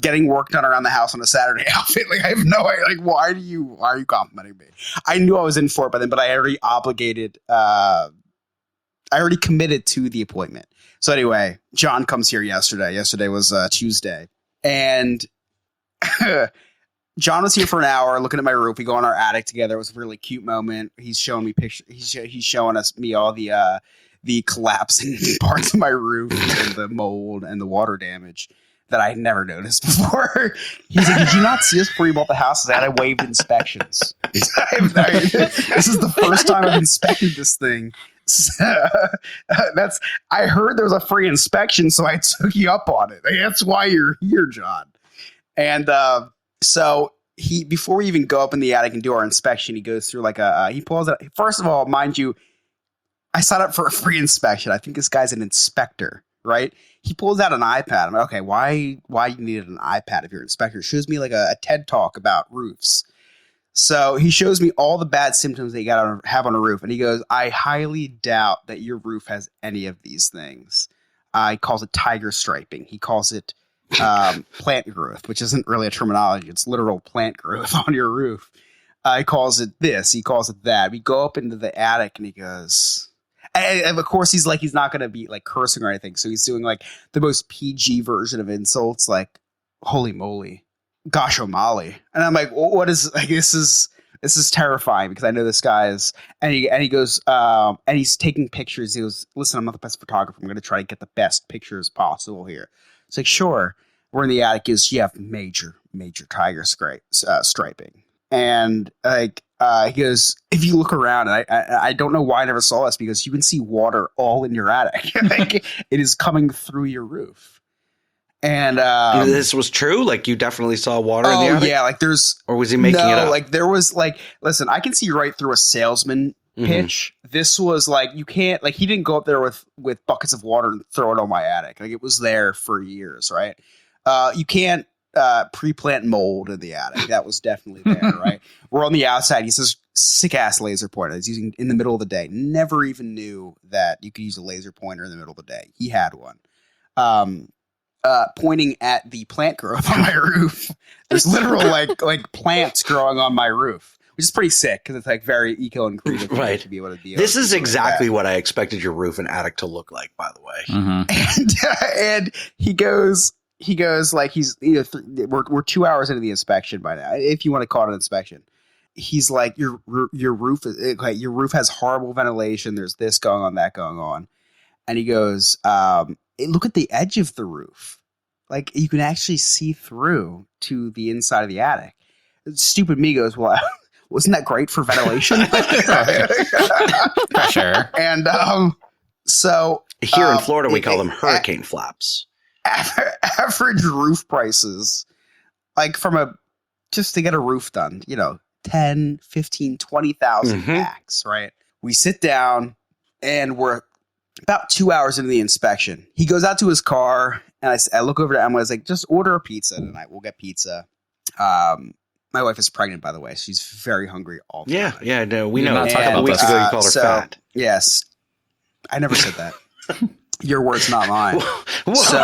getting work done around the house on a Saturday outfit." Like, I have no idea. Like, why are you complimenting me? I knew I was in for it by then, but I already I already committed to the appointment. So anyway, John comes here yesterday. Yesterday was Tuesday, and John was here for an hour looking at my roof. We go on our attic together. It was a really cute moment. He's showing me pictures. He's showing me all the collapsing parts of my roof and the mold and the water damage that I had never noticed before. He's like, "Did you not see us before you bought the house?" I waived inspections. This is the first time I've inspected this thing. So, I heard there was a free inspection, so I took you up on it. That's why you're here, John. And so before we even go up in the attic and do our inspection, he goes through like he pulls out. First of all, mind you, I signed up for a free inspection. I think this guy's an inspector, right? He pulls out an iPad. I'm like, okay, why you needed an iPad if you're an inspector? It shows me like a TED talk about roofs. So he shows me all the bad symptoms that you got to have on a roof. And he goes, "I highly doubt that your roof has any of these things." He calls it tiger striping. He calls it plant growth, which isn't really a terminology. It's literal plant growth on your roof. He calls it this. He calls it that. We go up into the attic and he goes, and of course he's not going to be like cursing or anything. So he's doing like the most PG version of insults, like "holy moly, gosh O'Malley." And I'm like, well, what is like, this is terrifying because I know this guy is, and he goes, and he's taking pictures. He goes, "Listen, I'm not the best photographer. I'm going to try to get the best pictures possible here." It's like, sure. We're in the attic. Is you have major tiger striping, and like he goes, "If you look around," and I don't know why I never saw this because you can see water all in your attic. Like, it is coming through your roof. And this was true. Like, you definitely saw water in the attic. Yeah, like there's, or was he making it up? Like there was like, listen, I can see right through a salesman pitch. This was like, you can't, like, he didn't go up there with buckets of water and throw it on my attic. Like, it was there for years, right? You can't pre-plant mold in the attic. That was definitely there, right? We're on the outside. He says, "Sick ass laser pointer." He's using in the middle of the day. Never even knew that you could use a laser pointer in the middle of the day. He had one. Pointing at the plant growth on my roof. There's literal like plants growing on my roof, which is pretty sick because it's like very eco and creative, right? To be able to deal. This is exactly what I expected your roof and attic to look like, by the way. And he goes like we're 2 hours into the inspection by now, if you want to call it an inspection. He's like, your roof has horrible ventilation. There's this going on, that going on, and he goes, "Look at the edge of the roof. Like, you can actually see through to the inside of the attic." Stupid me goes, "Well, wasn't that great for ventilation?" For sure. And so here in Florida, we call them hurricane flaps. Average roof prices, like just to get a roof done, 10, 15, 20,000 max, right? We sit down and we're about 2 hours into the inspection. He goes out to his car and I look over to Emily. I was like, "Just order a pizza tonight. We'll get pizza." My wife is pregnant, by the way. She's very hungry all the time. Yeah, no, we know. Not talking about weeks this. ago, you called her fat. Yes. I never said that. Your words, not mine. Whoa. So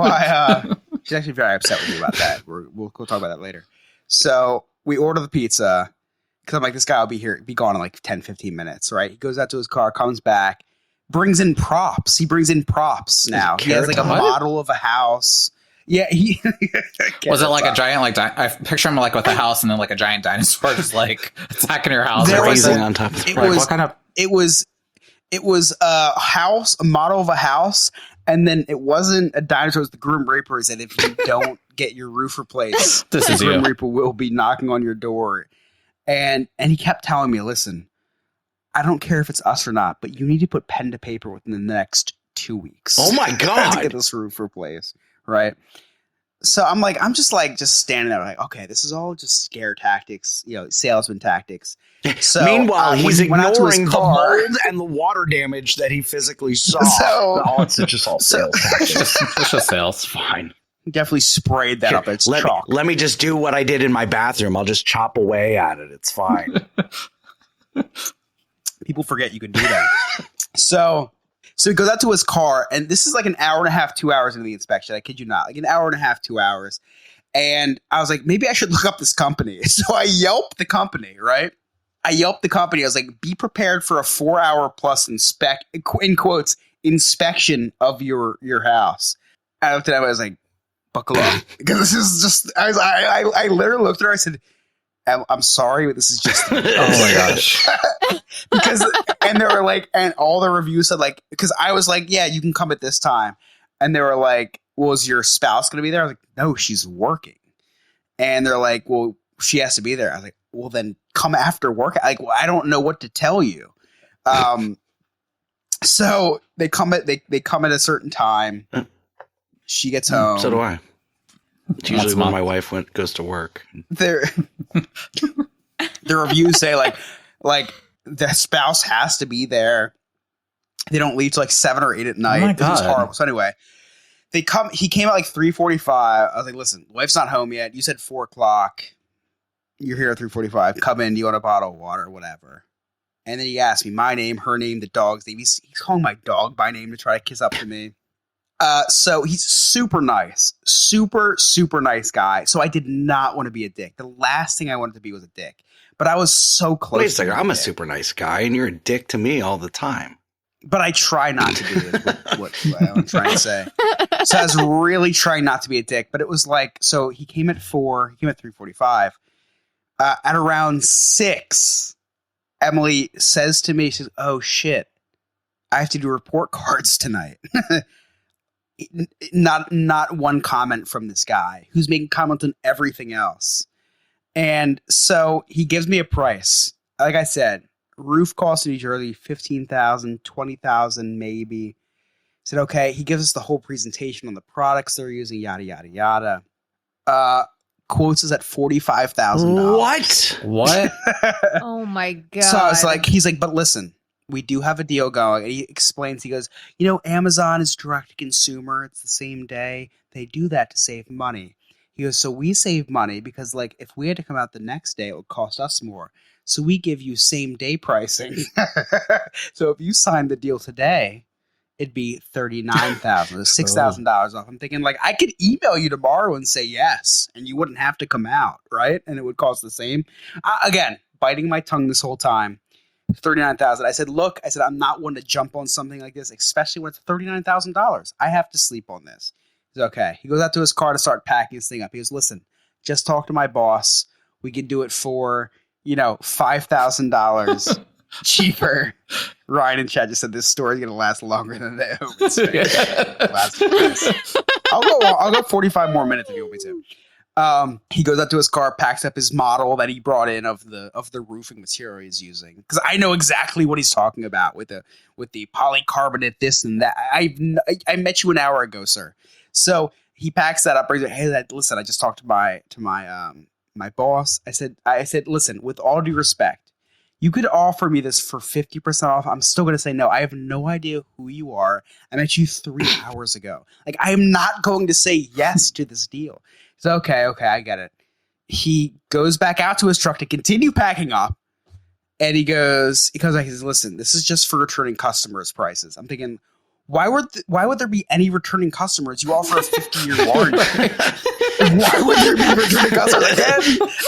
I she's actually very upset with me about that. We'll talk about that later. So we order the pizza because I'm like, this guy will be gone in like 10, 15 minutes, right? He goes out to his car, comes back, brings in props. He brings in props now. He has like a model of a house. Yeah, he Was it like a giant, like, I picture him like with a house and then like a giant dinosaur just like attacking your house. There or was something? on top of the It Like, was what kind of, it was a house, a model of a house, and then it wasn't a dinosaur. It was the Grim Reaper. Said if you don't get your roof replaced, this the is Grim you. Reaper will be knocking on your door. And he kept telling me, listen, I don't care if it's us or not, but you need to put pen to paper within the next 2 weeks. Oh my to get God. this roof replaced, right? So I'm just standing there like, okay, this is all just scare tactics, salesman tactics. So Meanwhile, when he's he went out to his ignoring the car- mold and the water damage that he physically saw. So- Oh, it's just all so- sales tactics. It's just sales. Fine. He definitely sprayed that Here, up. It's let chalk. me just do what I did in my bathroom. I'll just chop away at it. It's fine. People forget you can do that. So he goes out to his car, and this is like an hour and a half, 2 hours into the inspection. I kid you not, like an hour and a half, 2 hours. And I was like, maybe I should look up this company. So I Yelped the company, right? I Yelped the company. I was like, be prepared for a 4-hour plus in quotes, inspection of your house. I looked at him, I was like, buckle up. Because this is just, I literally looked at her, I said, I'm sorry, but this is just Oh my gosh. and they were like, and all the reviews said like, because I was like, yeah, you can come at this time, and they were like, well, is your spouse going to be there? I was like, no, she's working. And they're like, well, she has to be there. I was like, well, then come after work. Like, well, I don't know what to tell you. So they come at a certain time. She gets home. So do I. It's usually Once a when month. my wife goes to work. The reviews say like the spouse has to be there. They don't leave till like 7 or 8 at night. my This was God. horrible. So anyway, he came at like 3:45. I was like, listen, wife's not home yet. You said 4 o'clock. You're here at 3:45. Come in. Do you want a bottle of water? Whatever. And then he asked me my name, her name, the dog's name. He's calling my dog by name to try to kiss up to me. So he's super nice, super, super nice guy. So I did not want to be a dick. The last thing I wanted to be was a dick, but I was so close. Wait a to second. being I'm a dick. super nice guy, and you're a dick to me all the time. But I try not to be. Is what I'm trying to say. So I was really trying not to be a dick. But it was like, so he came at 4. He came at 3:45. At around 6, Emily says to me, she says, "Oh shit, I have to do report cards tonight." Not one comment from this guy who's making comments on everything else. And so he gives me a price. Like I said, roof cost in New Jersey, $15,000, $20,000 maybe. He said, okay. He gives us the whole presentation on the products they're using, yada, yada, yada. Quotes us at $45,000. What? Oh my God. So I was like, he's like, but listen, we do have a deal going. And he explains, he goes, Amazon is direct to consumer. It's the same day. They do that to save money. He goes, so we save money because like if we had to come out the next day, it would cost us more. So we give you same day pricing. So if you signed the deal today, it'd be $39,000, $6,000 off. I'm thinking like I could email you tomorrow and say yes, and you wouldn't have to come out, right? And it would cost the same. Again, biting my tongue this whole time. $39,000. I said, look, I'm not one to jump on something like this, especially when it's $39,000. I have to sleep on this. He's okay. He goes out to his car to start packing his thing up. He goes, listen, just talk to my boss. We could do it for, $5,000 cheaper. Ryan and Chad just said this story is going to last longer than the open space. I'll go 45 more minutes if you want me to. He goes out to his car, packs up his model that he brought in of the roofing material he's using, because I know exactly what he's talking about with the polycarbonate, this and that. I met you an hour ago, sir. So he packs that up. He's like, hey, listen, I just talked to my boss. I said, listen, with all due respect, you could offer me this for 50% off. I'm still going to say no. I have no idea who you are. I met you 3 hours ago. Like, I am not going to say yes to this deal. So, okay, I get it. He goes back out to his truck to continue packing up. And he comes back, he says, listen, this is just for returning customers' prices. I'm thinking, why would there be any returning customers? You offer a 50-year warranty. Why would there be returning customers?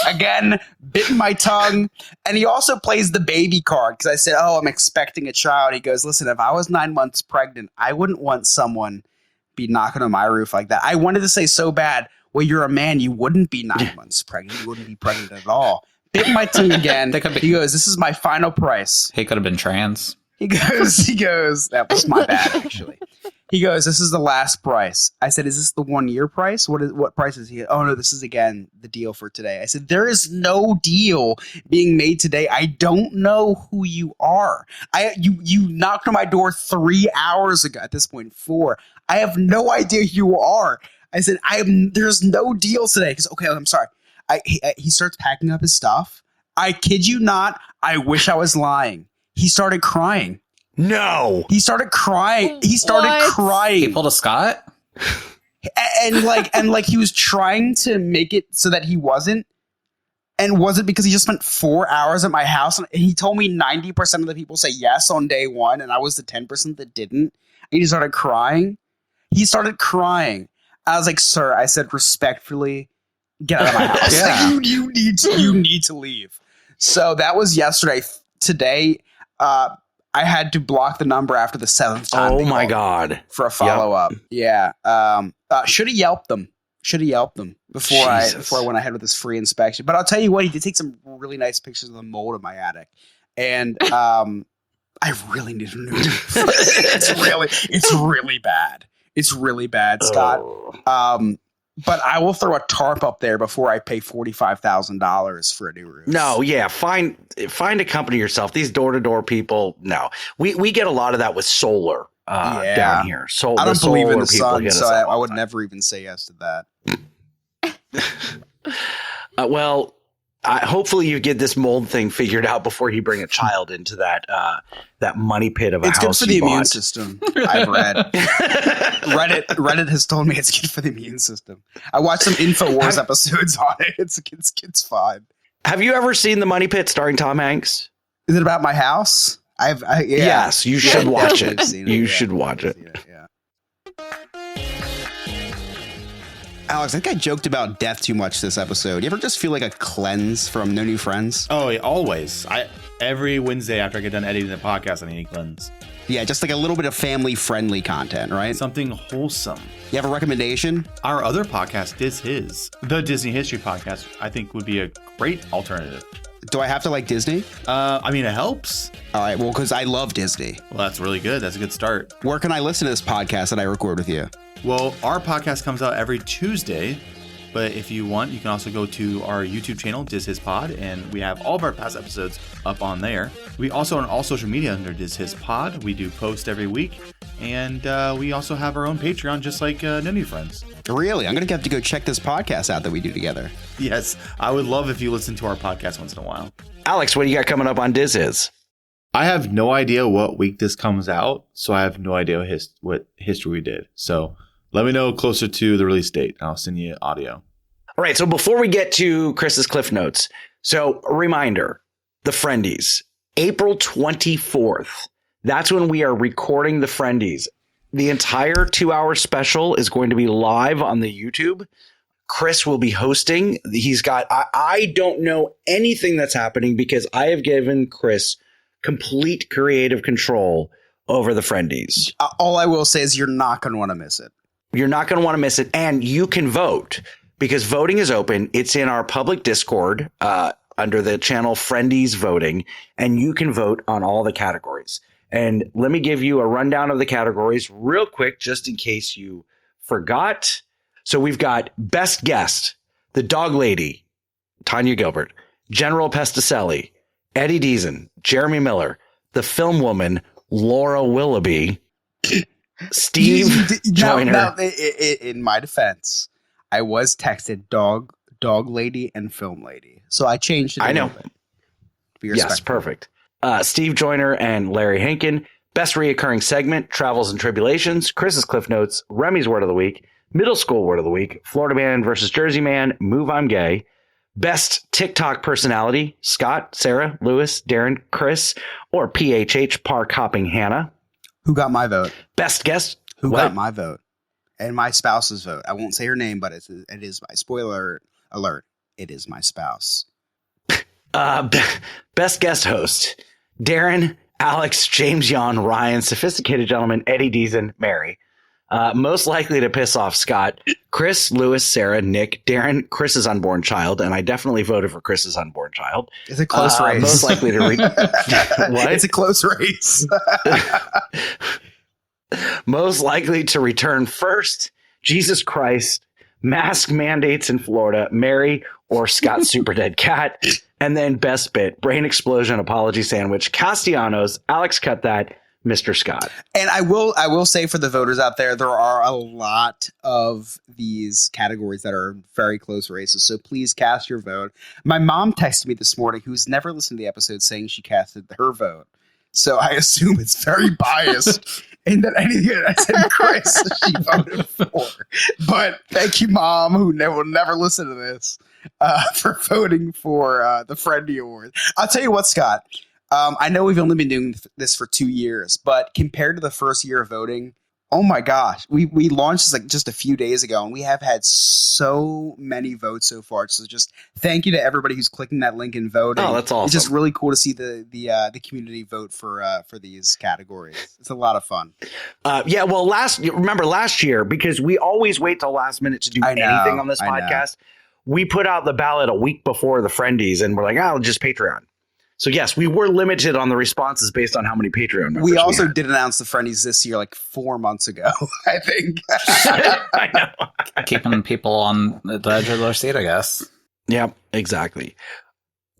Again, bitten my tongue. And he also plays the baby card because I said, oh, I'm expecting a child. He goes, listen, if I was 9 months pregnant, I wouldn't want someone be knocking on my roof like that. I wanted to say so bad, well, you're a man, you wouldn't be 9 months pregnant. You wouldn't be pregnant at all. Bit my tongue again. He goes, this is my final price. He could have been trans. He goes, that was my bad, actually. He goes, this is the last price. I said, is this the 1 year price? What price is he? Oh, no, this is, again, the deal for today. I said, there is no deal being made today. I don't know who you are. You knocked on my door 3 hours ago, at this point, 4. I have no idea who you are. I said, there's no deal today. Because, okay, I'm sorry. He starts packing up his stuff. I kid you not. I wish I was lying. He started crying. No. He started crying. He Pulled a Scott? And like he was trying to make it so that he wasn't. And was it because he just spent 4 hours at my house? And he told me 90% of the people say yes on day one, and I was the 10% that didn't. And he started crying. I was like, sir, I said respectfully, get out of my house. Yeah. Like, you need to leave. So that was yesterday. Today, I had to block the number after the 7th time. Oh my God. For a follow up. Yeah. Should have yelped them. Before I went ahead with this free inspection. But I'll tell you what, he did take some really nice pictures of the mold in my attic. And I really need a new It's really bad. It's really bad, Scott. But I will throw a tarp up there before I pay $45,000 for a new roof. No, yeah, find a company yourself. These door-to-door people, no. We get a lot of that with solar down here. I don't believe in the sun, so I would never even say yes to that. Well, hopefully you get this mold thing figured out before you bring a child into that money pit of a house. It's good for the immune system. I've read. Reddit has told me it's good for the immune system. I watched some InfoWars episodes on it. It's fine. Have you ever seen The Money Pit starring Tom Hanks? Is it about my house? Yes, you should watch it. You should watch it. Alex, I think I joked about death too much this episode. You ever just feel like a cleanse from No New Friends? Oh, yeah, always. Every Wednesday after I get done editing the podcast, I need a cleanse. Yeah, just like a little bit of family-friendly content, right? Something wholesome. You have a recommendation? Our other podcast is the Disney History Podcast. I think would be a great alternative. Do I have to like Disney? I mean, it helps. All right, well, because I love Disney. Well, that's really good. That's a good start. Where can I listen to this podcast that I record with you? Well, our podcast comes out every Tuesday, but if you want, you can also go to our YouTube channel, Diz His Pod, and we have all of our past episodes up on there. We also are on all social media under Diz His Pod. We do post every week, and we also have our own Patreon, just like No New Friends. Really? I'm going to have to go check this podcast out that we do together. Yes, I would love if you listen to our podcast once in a while. Alex, what do you got coming up on Diz Is? I have no idea what week this comes out, so I have no idea what history we did. So let me know closer to the release date, and I'll send you audio. All right, so before we get to Chris's Cliff Notes, so a reminder, the Friendies, April 24th, that's when we are recording the Friendies. The entire 2-hour special is going to be live on the YouTube. Chris will be hosting. He's got, I don't know anything that's happening because I have given Chris complete creative control over the Friendies. All I will say is you're not going to want to miss it. You're not going to want to miss it. And you can vote because voting is open. It's in our public Discord under the channel Friendies Voting, and you can vote on all the categories. And let me give you a rundown of the categories real quick, just in case you forgot. So we've got Best Guest, the Dog Lady, Tanya Gilbert, General Pesticelli, Eddie Deason, Jeremy Miller, the Film Woman, Laura Willoughby, Steve Joyner. Now, in my defense, I was texted dog lady and film lady. So I changed it. I know. Yes, perfect. Steve Joyner and Larry Hankin. Best reoccurring segment, Travels and Tribulations, Chris's Cliff Notes, Remy's Word of the Week, Middle School Word of the Week, Florida Man versus Jersey Man, Move I'm Gay. Best TikTok personality, Scott, Sarah, Lewis, Darren, Chris, or PHH Park Hopping Hannah. Who got my vote? Best guest. Who got my vote? And my spouse's vote. I won't say her name, but it is my spoiler alert. It is my spouse. Best guest host, Darren, Alex, James Yon, Ryan, Sophisticated Gentleman, Eddie Deason, Mary. Most likely to piss off Scott, Chris, Lewis, Sarah, Nick, Darren, Chris's unborn child, and I definitely voted for Chris's unborn child. It's a close race. Most likely to read. What? It's a close race. Most likely to return first, Jesus Christ, mask mandates in Florida, Mary, or Scott Superdead Cat. And then best bit, brain explosion, apology sandwich, Castellanos, Alex Cut That, Mr. Scott. And I will say for the voters out there are a lot of these categories that are very close races. So please cast your vote. My mom texted me this morning, who's never listened to the episode, saying she casted her vote. So I assume it's very biased and that anything that I said Chris she voted for. But thank you, Mom, who will never listen to this, for voting for the Friendly Award. I'll tell you what, Scott. I know we've only been doing this for 2 years, but compared to the first year of voting, oh my gosh, we launched this like just a few days ago, and we have had so many votes so far. So just thank you to everybody who's clicking that link and voting. Oh, that's awesome. It's just really cool to see the community vote for these categories. It's a lot of fun. Yeah, well, remember last year, because we always wait till last minute to do anything on this podcast. We put out the ballot a week before the Friendies, and we're like, just Patreon. So yes, we were limited on the responses based on how many Patreon members we also did announce the Friendies this year, like 4 months ago, I think. I know. Keeping people on the edge of their seat, I guess. Yeah, exactly.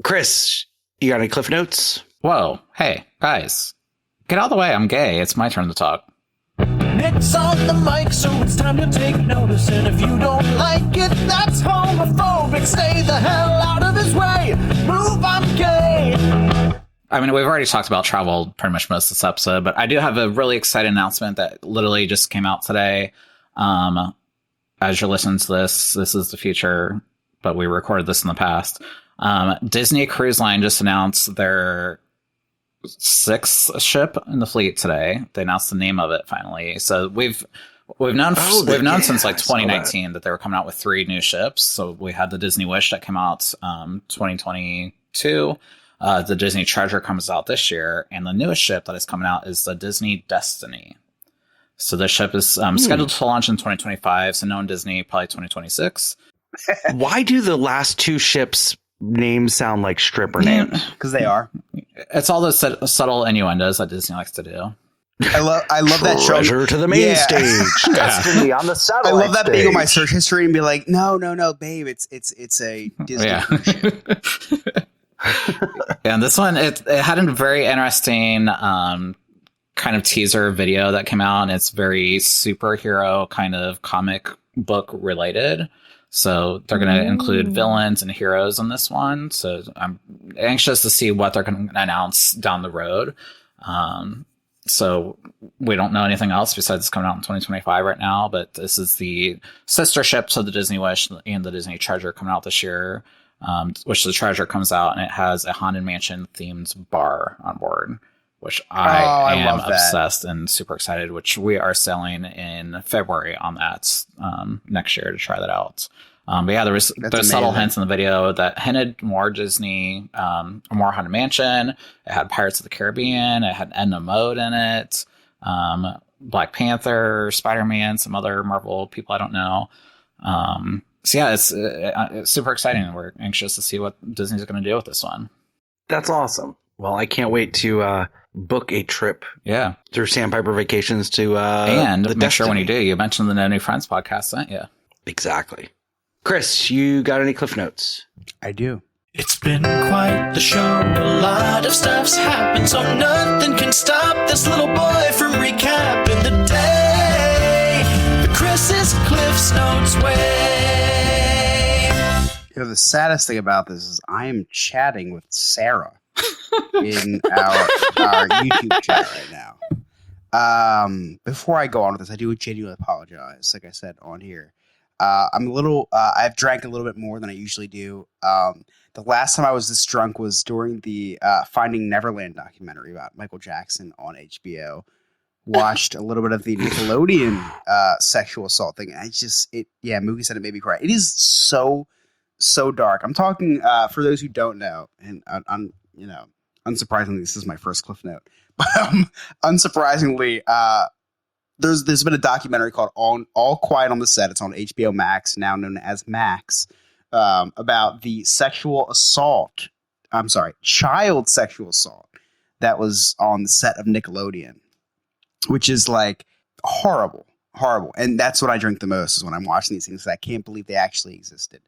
Chris, you got any cliff notes? Whoa, hey, guys. Get out of the way, I'm gay. It's my turn to talk. Nick's on the mic, so it's time to take notice. And if you don't like it, that's homophobic. Stay the hell out of his way. Move, I'm gay. I mean, we've already talked about travel pretty much most of this episode, but I do have a really exciting announcement that literally just came out today. As you're listening to this is the future, but we recorded this in the past. Disney Cruise Line just announced their 6th ship in the fleet today. They announced the name of it finally. So we've known since like 2019 that they were coming out with 3 new ships. So we had the Disney Wish that came out 2022. The Disney Treasure comes out this year, and the newest ship that is coming out is the Disney Destiny. So this ship is scheduled to launch in 2025. So knowing Disney, probably 2026. Why do the last 2 ships names sound like stripper names? Because they are. It's all those subtle innuendos that Disney likes to do. I love that show. Treasure to the main stage. Destiny on the satellite. I love that being on my stage. search history and be like, no, babe, it's a Disney. Yeah. And this one, it had a very interesting kind of teaser video that came out, and it's very superhero kind of comic book related. So they're going to include villains and heroes in this one. So I'm anxious to see what they're going to announce down the road. So we don't know anything else besides it's coming out in 2025 right now. But this is the sister ship to the Disney Wish and the Disney Treasure coming out this year, which the Treasure comes out and it has a Haunted Mansion themed bar on board, which I am obsessed and super excited, which we are selling in February on that next year to try that out. But yeah, there was those subtle hints in the video that hinted more Disney, more Haunted Mansion. It had Pirates of the Caribbean. It had Edna Mode in it. Black Panther, Spider-Man, some other Marvel people I don't know. So yeah, it's super exciting. We're anxious to see what Disney's going to do with this one. That's awesome. Well, I can't wait to book a trip. Yeah, through Sandpiper Vacations to and make sure when you do, you mentioned the No New Friends podcast, didn't you? Exactly. Chris, you got any cliff notes? I do. It's been quite the show. A lot of stuff's happened, so nothing can stop this little boy from recapping the day. The Chris's Cliff's Notes way. You know, the saddest thing about this is I am chatting with Sarah in our YouTube chat right now. Before I go on with this, I do genuinely apologize. Like I said on here, I'm a little. I've drank a little bit more than I usually do. The last time I was this drunk was during the Finding Neverland documentary about Michael Jackson on HBO. Watched a little bit of the Nickelodeon sexual assault thing. And Mookie said it made me cry. It is so dark. I'm talking for those who don't know, and unsurprisingly, this is my first cliff note. But unsurprisingly, there's been a documentary called All Quiet on the Set. It's on HBO Max, now known as Max, about the child sexual assault that was on the set of Nickelodeon, which is like horrible. And that's what I drink the most is when I'm watching these things. I can't believe they actually existed.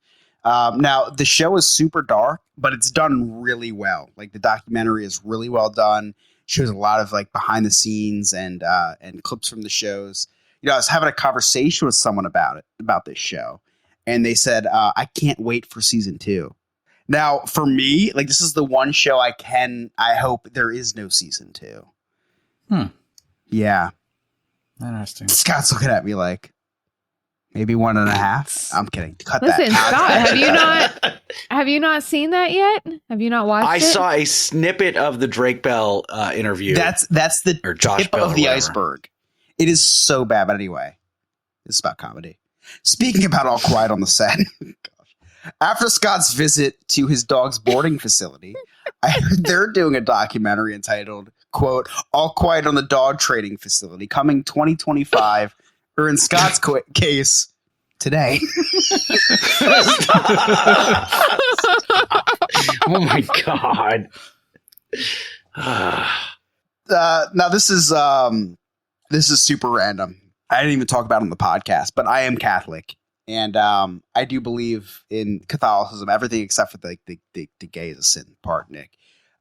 Now, the show is super dark, but it's done really well. Like, the documentary is really well done. Shows a lot of like behind the scenes and clips from the shows. I was having a conversation with someone about this show, and they said, I can't wait for season 2. Now, for me, like, this is the one show I hope there is no season 2. Yeah. Interesting. Scott's looking at me like, maybe 1.5. I'm kidding. Cut Listen, that. Scott, have you not seen that yet? Have you not watched it? I saw a snippet of the Drake Bell interview. That's the or Josh tip Bell of or the whatever. iceberg. It is so bad, but anyway, it's about comedy. Speaking about All Quiet on the Set, after Scott's visit to his dog's boarding facility, I heard they're doing a documentary entitled, quote, All Quiet on the Dog Trading Facility, coming 2025, or in Scott's case, today. Oh my God. Now this is super random. I didn't even talk about it on the podcast, but I am Catholic, and I do believe in Catholicism. Everything except for the gay is a sin part, Nick.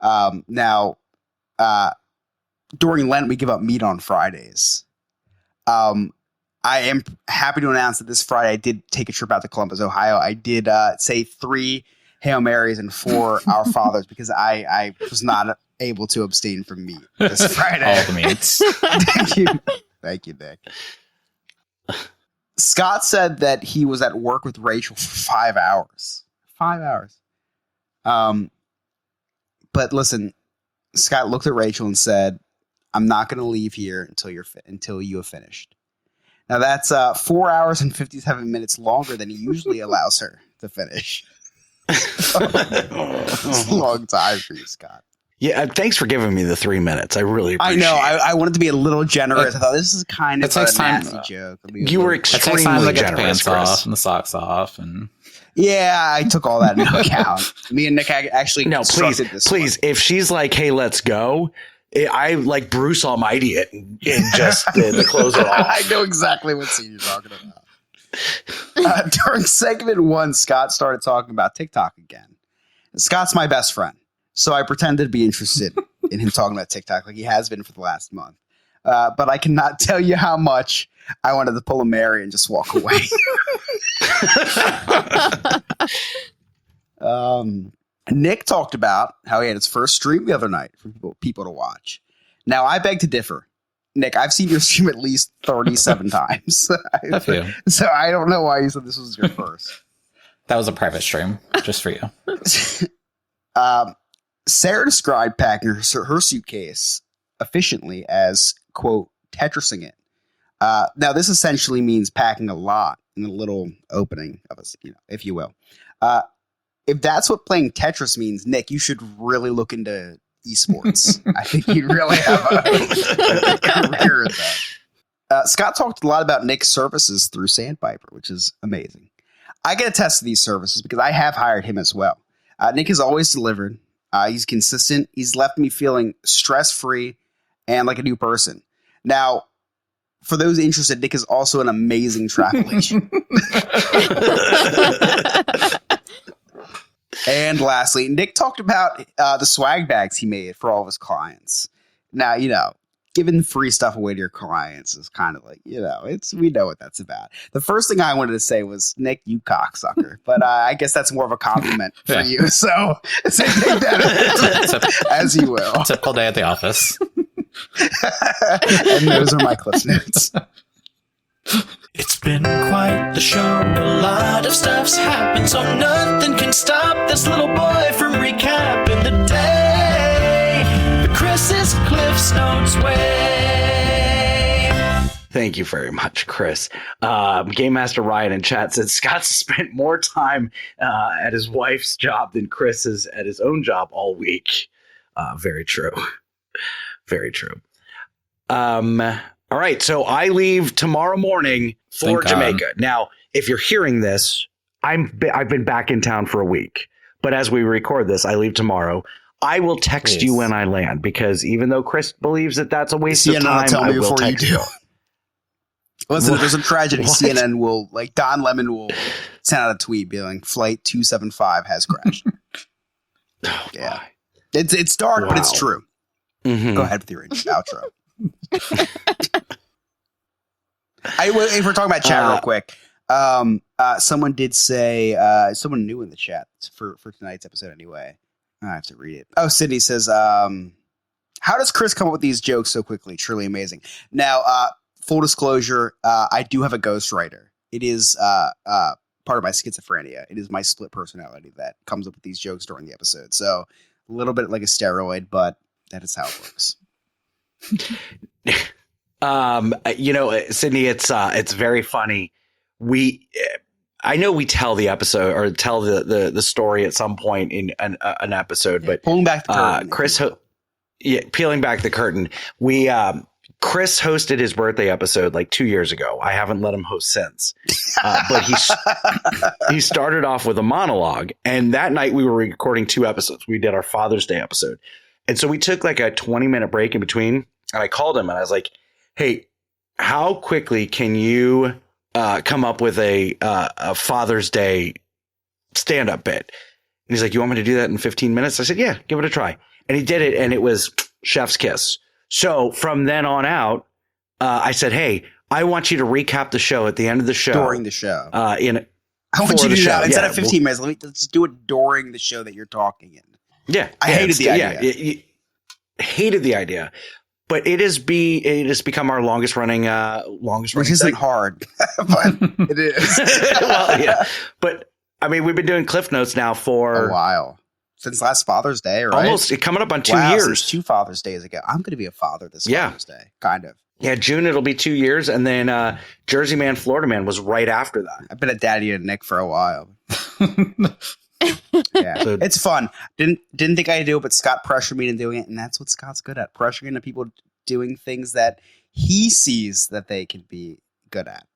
Now, during Lent, we give up meat on Fridays. I am happy to announce that this Friday I did take a trip out to Columbus, Ohio. I did say 3 Hail Marys and 4 Our Fathers because I was not able to abstain from meat this Friday. All the meats. Thank you, Nick. Scott said that he was at work with Rachel for 5 hours. 5 hours. But listen, Scott looked at Rachel and said, "I'm not going to leave here until you have finished." Now that's 4 hours and 57 minutes longer than he usually allows her to finish. It's a long time for you, Scott. Yeah, thanks for giving me the 3 minutes. I really appreciate I know. it. I wanted to be a little generous. I thought this is kind of It takes a time. nasty joke. You were It takes extremely time to get the generous, pants Chris. off and the socks off, and Yeah, I took all that into account. Me and Nick actually No, please, constructed this one. if she's like, "Hey, let's go," I like Bruce Almighty it and just the close it off. I know exactly what scene you're talking about. During segment 1, Scott started talking about TikTok again. Scott's my best friend, so I pretended to be interested in him talking about TikTok like he has been for the last month. But I cannot tell you how much I wanted to pull a Mary and just walk away. Nick talked about how he had his first stream the other night for people to watch. Now, I beg to differ. Nick, I've seen your stream at least 37 times. a few. So I don't know why you said this was your first. That was a private stream just for you. Sarah described packing her suitcase efficiently as, quote, Tetrising it. Now, this essentially means packing a lot in a little opening of us, if you will. If that's what playing Tetris means, Nick, you should really look into esports. I think you'd really have a career at that. Scott talked a lot about Nick's services through Sandpiper, which is amazing. I get attest to these services because I have hired him as well. Nick has always delivered. He's consistent. He's left me feeling stress-free and like a new person. Now, for those interested, Nick is also an amazing travel agent. And lastly, Nick talked about the swag bags he made for all of his clients. Now, giving free stuff away to your clients is kind of like, we know what that's about. The first thing I wanted to say was, Nick, you cocksucker. But I guess that's more of a compliment for you. So take that as you will. Typical day at the office. And those are my clip notes. It's been quite the show. A lot of stuff's happened, so nothing can stop this little boy from recapping the day the Chris's Cliff's Notes way. Thank you very much, Chris. Game Master Ryan in chat said Scott's spent more time at his wife's job than Chris is at his own job all week. Very true. Very true. All right, so I leave tomorrow morning for Thank God. Jamaica. Now, if you're hearing this, I've been back in town for a week. But as we record this, I leave tomorrow. I will text you Please. when I land, because even though Chris believes that that's a waste of CNN time, will tell I me will before you text do. Listen, if there's a tragedy, What? CNN will, like, Don Lemon will send out a tweet being like, Flight 275 has crashed. Oh, Yeah. It's dark, but it's Wow. true. Mhm. Go ahead with your outro. If we're talking about chat real quick, someone did say, someone new in the chat for tonight's episode anyway. I have to read it. Oh, Sydney says, how does Chris come up with these jokes so quickly? Truly amazing. Now, full disclosure, I do have a ghostwriter. It is part of my schizophrenia. It is my split personality that comes up with these jokes during the episode. So a little bit like a steroid, but that is how it works. Sydney, it's very funny. I know we tell the episode or tell the story at some point in an episode, but Pulling back the curtain. peeling back the curtain. Chris hosted his birthday episode like 2 years ago. I haven't let him host since, but he started off with a monologue, and that night we were recording 2 episodes. We did our Father's Day episode, and so we took like a 20-minute break in between. And I called him and I was like, "Hey, how quickly can you come up with a Father's Day stand-up bit?" And he's like, "You want me to do that in 15 minutes?" I said, "Yeah, give it a try." And he did it, and it was chef's kiss. So from then on out, I said, "Hey, I want you to recap the show at the end of the show." During the show. I want you to do that. Instead yeah. of 15 minutes, let's do it during the show that you're talking in. Yeah. I hated the idea. Yeah, hated the idea. But it has become our longest running Which isn't segment. hard, but it is. Well, yeah. But I mean, we've been doing Cliff Notes now for a while. Since last Father's Day, right? almost coming up on 2 Wow, years. since 2 Father's Days ago. I'm going to be a father this Yeah. Father's Day. Kind of. Yeah, June it'll be 2 years, and then Jersey Man, Florida Man was right after that. I've been a daddy and Nick for a while. Yeah, So- it's fun. Didn't think I'd do it, but Scott pressured me into doing it, and that's what Scott's good at: pressuring into people doing things that he sees that they can be good at.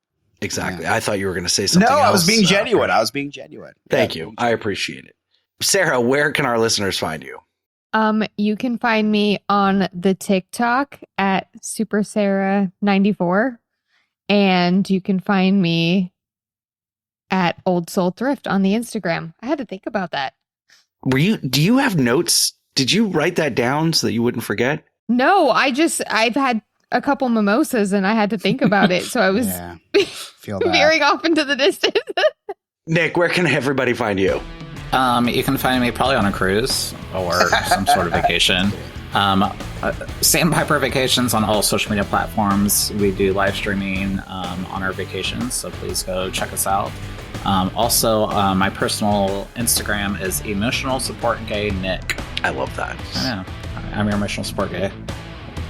Exactly. Yeah. I thought you were going to say something. No, I was else. being genuine. I was being genuine. Thank Yeah. you. I appreciate it. Sarah, where can our listeners find you? You can find me on the TikTok at Super Sarah 94, and you can find me at Old Soul Thrift on the Instagram. I had to think about that. Do you have notes? Did you write that down so that you wouldn't forget? No, I've had a couple mimosas and I had to think about it, so I was Yeah. Feel that. veering off into the distance. Nick, where can everybody find you? You can find me probably on a cruise or some sort of vacation. Sandpiper Vacations on all social media platforms. We do live streaming on our vacations, so please go check us out. Also, my personal Instagram is Emotional Support Gay Nick. I love that. I know. I'm your emotional support gay.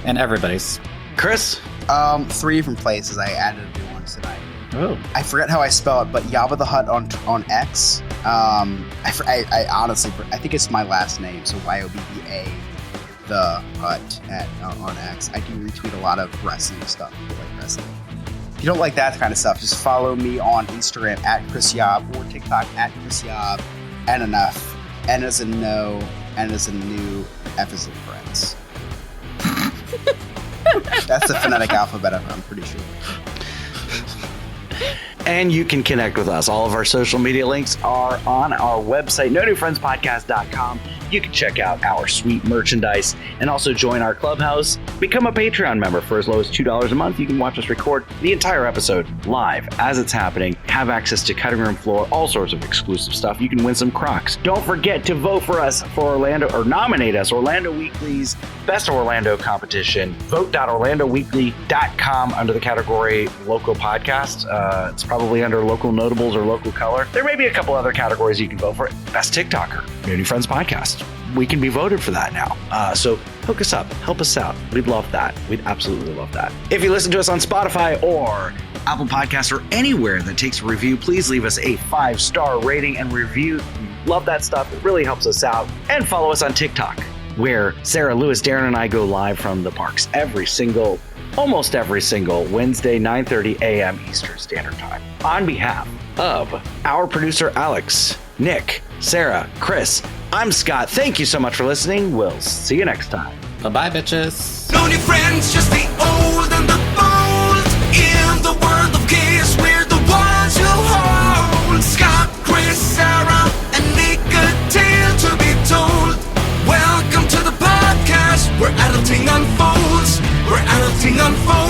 And everybody's. Chris? 3 different places. I added a new one tonight. Oh. I forget how I spell it, but Yabba the Hutt on X. I honestly, I think it's my last name, so YOBBA the Hutt on X. I do retweet a lot of wrestling stuff. People like wrestling. If you don't like that kind of stuff, just follow me on Instagram at Chris Yob or TikTok at Chris Yob. N enough. N as in no. N as in new. F as in friends. That's the phonetic alphabet, I'm pretty sure. And you can connect with us. All of our social media links are on our website, nonewfriendspodcast.com. You can check out our sweet merchandise and also join our clubhouse. Become a Patreon member for as low as $2 a month. You can watch us record the entire episode live as it's happening, have access to cutting room floor, all sorts of exclusive stuff. You can win some Crocs. Don't forget to vote for us for Orlando, or nominate us, Orlando Weekly's Best of Orlando competition. Vote.orlandoweekly.com under the category Local Podcast. It's probably under Local Notables or Local Color. There may be a couple other categories you can vote for. Best TikToker, Community Friends Podcast. We can be voted for that now. So hook us up, help us out. We'd love that. We'd absolutely love that. If you listen to us on Spotify or Apple Podcasts or anywhere that takes a review, please leave us a 5-star rating and review. We love that stuff. It really helps us out. And follow us on TikTok, where Sarah, Lewis, Darren, and I go live from the parks every single almost every single Wednesday, 9:30 a.m. Eastern Standard Time. On behalf of our producer, Alex, Nick, Sarah, Chris, I'm Scott. Thank you so much for listening. We'll see you next time. Bye-bye, bitches. No new friends, just the old and the bold. In the world of gays, we're the ones who hold. Scott, Chris, Sarah, and Nick, a tale to be told. Welcome to the podcast where adulting unfolds. Where adulting unfolds.